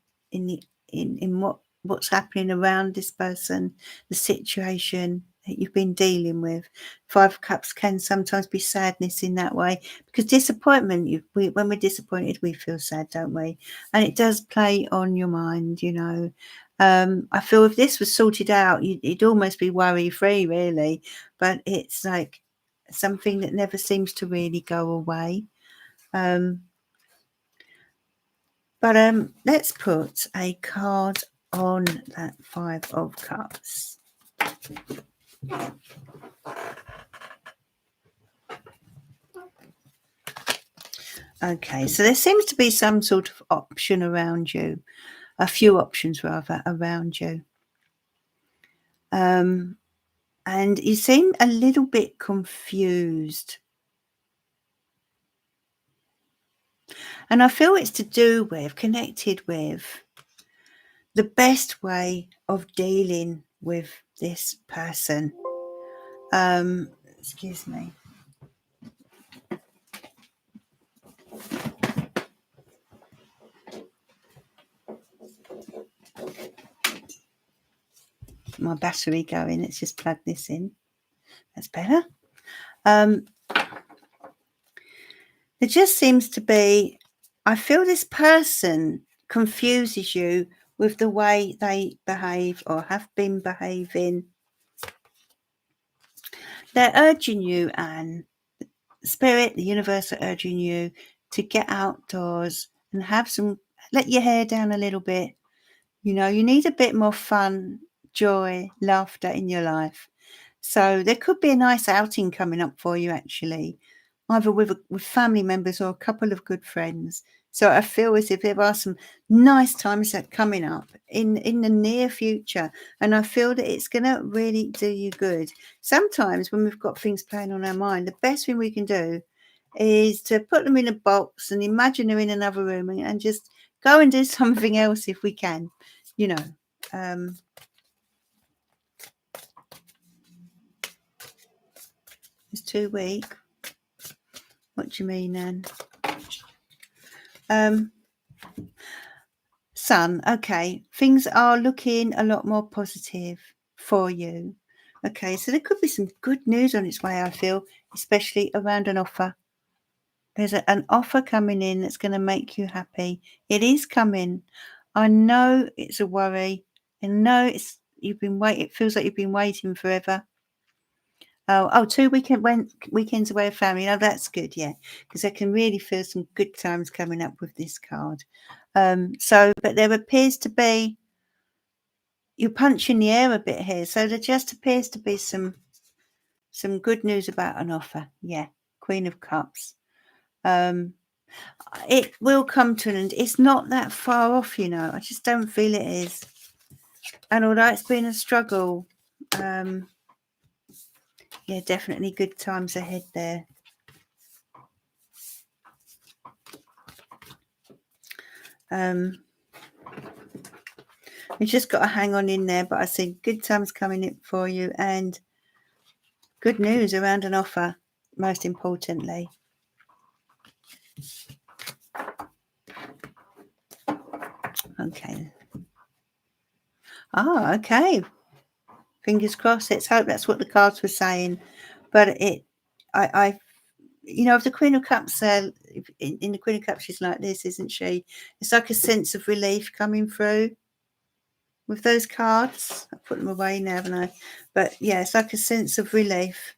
what's happening around this person, the situation that you've been dealing with. Five of Cups can sometimes be sadness in that way, because disappointment, when we're disappointed, we feel sad, don't we? And it does play on your mind, you know. I feel if this was sorted out, it'd almost be worry-free, really. But it's like something that never seems to really go away. Let's put a card on that Five of Cups. Okay, so there seems to be some sort of option around you, a few options rather around you. And you seem a little bit confused. And I feel it's to do with, connected with, the best way of dealing with this person. Excuse me. My battery going. Let's just plug this in. That's better. There just seems to be, I feel this person confuses you with the way they behave or have been behaving. They're urging you, Anne, Spirit, the universe are urging you to get outdoors and let your hair down a little bit. You know, you need a bit more fun, joy, laughter in your life. So there could be a nice outing coming up for you, actually, either with family members or a couple of good friends. So I feel as if there are some nice times that are coming up in the near future. And I feel that it's going to really do you good. Sometimes when we've got things playing on our mind, the best thing we can do is to put them in a box and imagine they're in another room and just go and do something else if we can, you know. It's too weak. What do you mean, Anne? Sun, okay. Things are looking a lot more positive for you. Okay, so there could be some good news on its way, I feel, especially around an offer. There's an offer coming in that's going to make you happy. It is coming. I know it's a worry. I know you've been waiting. It feels like you've been waiting forever. Oh, 2 weekends away with family. Oh, that's good, yeah, because I can really feel some good times coming up with this card. But there appears to be, you're punching the air a bit here. So there just appears to be some good news about an offer. Yeah, Queen of Cups. It will come to an end. It's not that far off, you know. I just don't feel it is. And although it's been a struggle, yeah, definitely good times ahead there. You just got to hang on in there, but I see good times coming in for you and good news around an offer, most importantly. Okay. Okay. Fingers crossed. Let's hope that's what the cards were saying. But I you know, if the Queen of Cups, in the Queen of Cups, she's like this, isn't she? It's like a sense of relief coming through with those cards. I put them away now, haven't I? But yeah, it's like a sense of relief.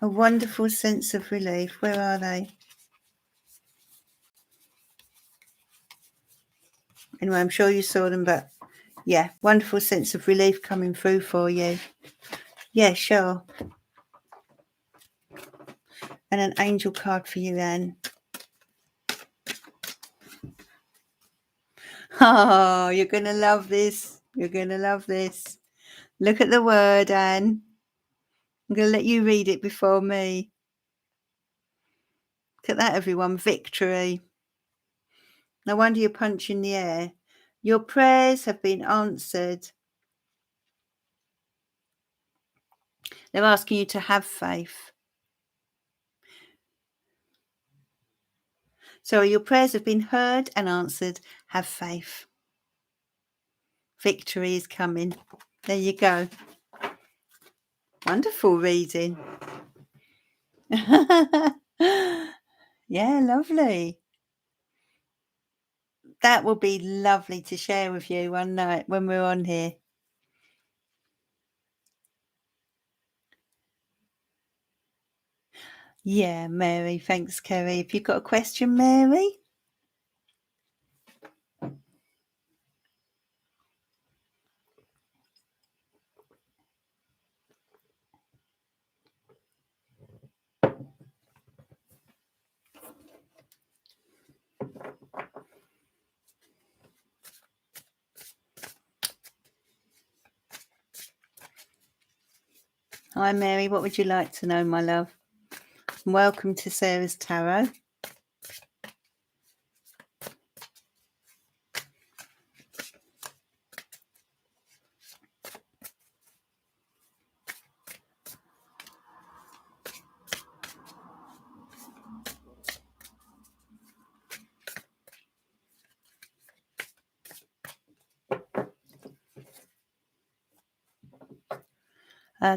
A wonderful sense of relief. Where are they? Anyway, I'm sure you saw them, but yeah, wonderful sense of relief coming through for you. Yeah, sure. And an angel card for you, Anne. Oh, you're going to love this. You're going to love this. Look at the word, Anne. I'm going to let you read it before me. Look at that, everyone. Victory. No wonder you're punching the air. Your prayers have been answered. They're asking you to have faith. So your prayers have been heard and answered. Have faith. Victory is coming. There you go. Wonderful reading. Yeah, lovely. That will be lovely to share with you one night when we're on here. Yeah, Mary. Thanks, Kerry. Have you got a question, Mary? Hi, Mary. What would you like to know, my love? Welcome to Sarah's Tarot.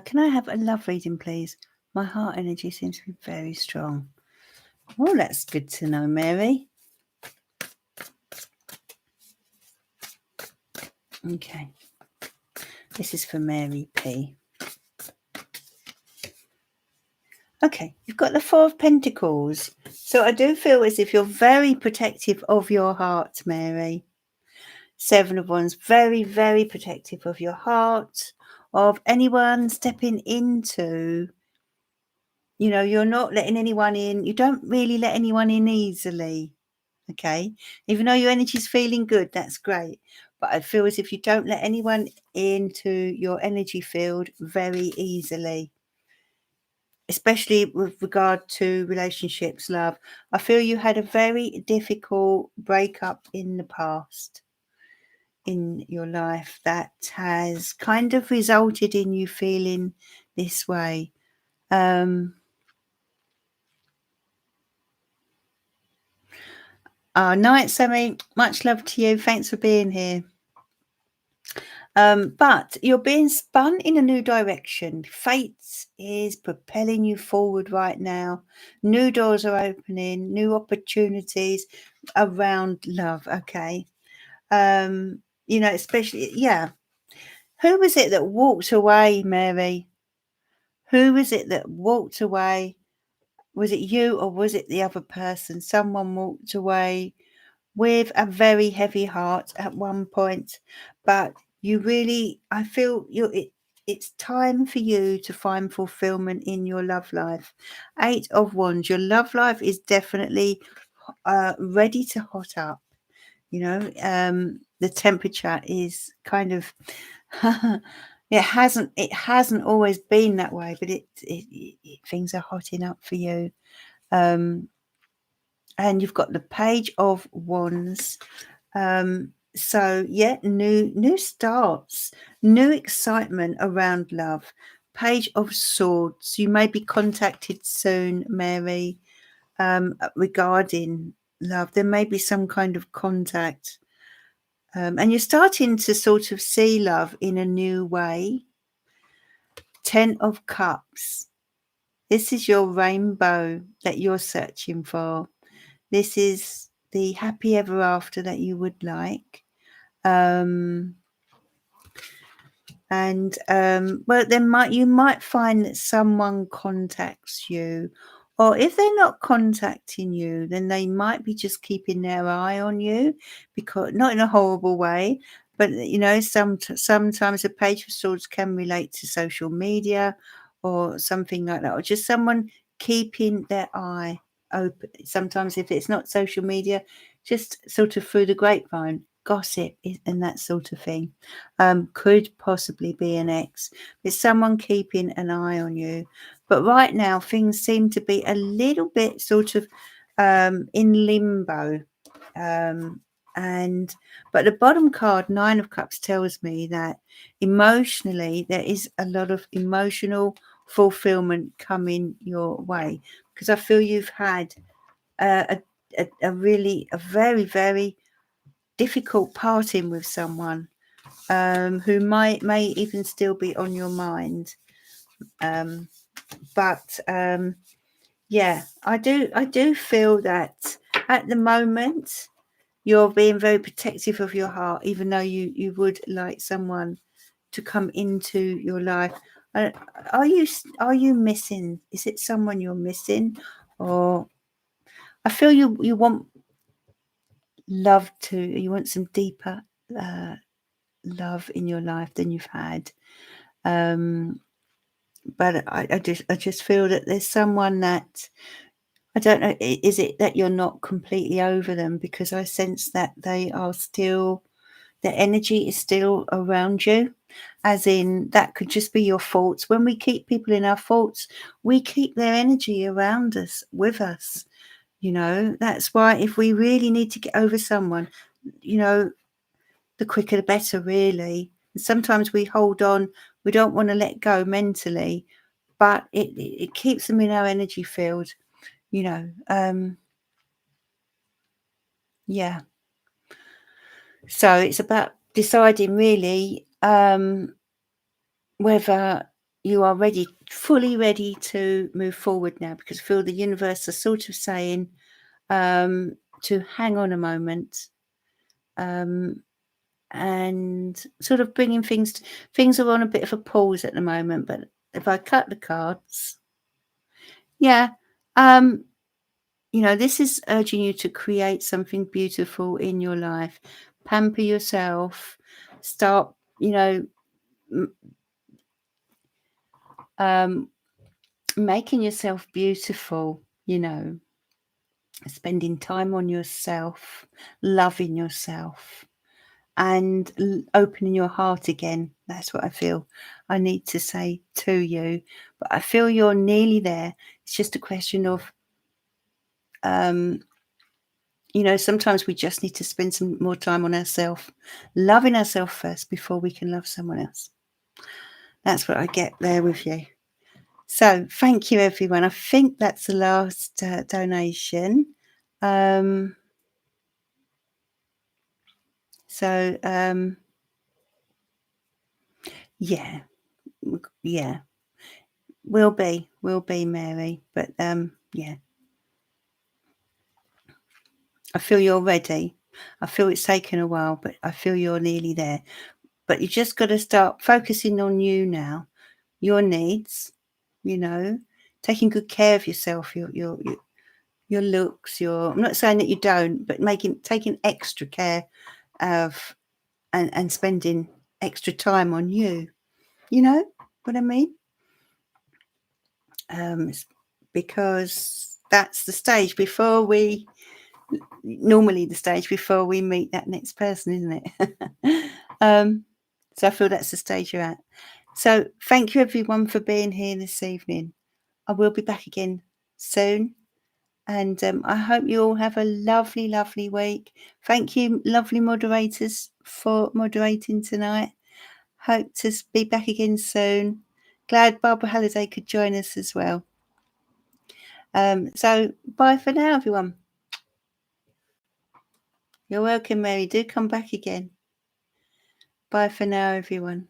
Can I have a love reading, please? My heart energy seems to be very strong. Oh, that's good to know, Mary. Okay. This is for Mary P. Okay, you've got the Four of Pentacles. So I do feel as if you're very protective of your heart, Mary. Seven of Wands, very, very protective of your heart, of anyone stepping into, you know, you're not letting anyone in. You don't really let anyone in easily, okay? Even though your energy's feeling good, that's great. But I feel as if you don't let anyone into your energy field very easily, especially with regard to relationships, love. I feel you had a very difficult breakup in the past in your life that has kind of resulted in you feeling this way. Night, Sammy. Much love to you. Thanks for being here. But you're being spun in a new direction. Fate is propelling you forward right now. New doors are opening, new opportunities around love. Okay. Especially, yeah. Who was it that walked away, Mary? Who was it that walked away? Was it you or was it the other person? Someone walked away with a very heavy heart at one point, but I feel it's time for you to find fulfillment in your love life. 8 of Wands, your love life is definitely ready to hot up. The temperature is kind of it hasn't always been that way, but things are hotting up for you. And you've got the Page of Wands. So yeah, new starts, new excitement around love. Page of Swords. You may be contacted soon, Mary, regarding love. There may be some kind of contact. And you're starting to sort of see love in a new way. 10 of Cups. This is your rainbow that you're searching for. This is the happy ever after that you would like. You might find that someone contacts you, or if they're not contacting you, then they might be just keeping their eye on you, because not in a horrible way, but sometimes a Page of Swords can relate to social media or something like that, or just someone keeping their eye open. Sometimes if it's not social media, just sort of through the grapevine, gossip and that sort of thing. Could possibly be an ex. It's someone keeping an eye on you. But right now, things seem to be a little bit sort of in limbo. But the bottom card, 9 of Cups, tells me that emotionally there is a lot of emotional fulfillment coming your way, because I feel you've had a very, very difficult parting with someone who may even still be on your mind. Yeah, I do feel that at the moment you're being very protective of your heart, even though you would like someone to come into your life. Are you missing? Is it someone you're missing? Or I feel you want you want some deeper love in your life than you've had. But I just feel that there's someone that, I don't know, is it that you're not completely over them? Because I sense that they are still, their energy is still around you, as in that could just be your faults. When we keep people in our faults, we keep their energy around us, with us. That's why if we really need to get over someone, the quicker the better, really. And sometimes we hold on, we don't want to let go mentally, but it keeps them in our energy field, yeah. So it's about deciding really whether you are fully ready to move forward now, because I feel the universe is sort of saying to hang on a moment, and sort of bringing things are on a bit of a pause at the moment. But if I cut the cards, yeah, this is urging you to create something beautiful in your life. Pamper yourself. Start, making yourself beautiful, spending time on yourself, loving yourself, and opening your heart again. That's what I feel I need to say to you. But I feel you're nearly there. It's just a question of, sometimes we just need to spend some more time on ourselves, loving ourselves first before we can love someone else. That's what I get there with you. So thank you, everyone. I think that's the last donation. Yeah. Yeah. Will be, Mary. But yeah. I feel you're ready. I feel it's taken a while, but I feel you're nearly there. But you just got to start focusing on you now, your needs, you know, taking good care of yourself, your looks, I'm not saying that you don't, but taking extra care of and spending extra time on you. You know what I mean? Because that's the stage before we meet that next person, isn't it? So I feel that's the stage you're at. So thank you everyone for being here this evening. I will be back again soon. And I hope you all have a lovely, lovely week. Thank you, lovely moderators, for moderating tonight. Hope to be back again soon. Glad Barbara Halliday could join us as well. So bye for now, everyone. You're welcome, Mary. Do come back again. Bye for now, everyone.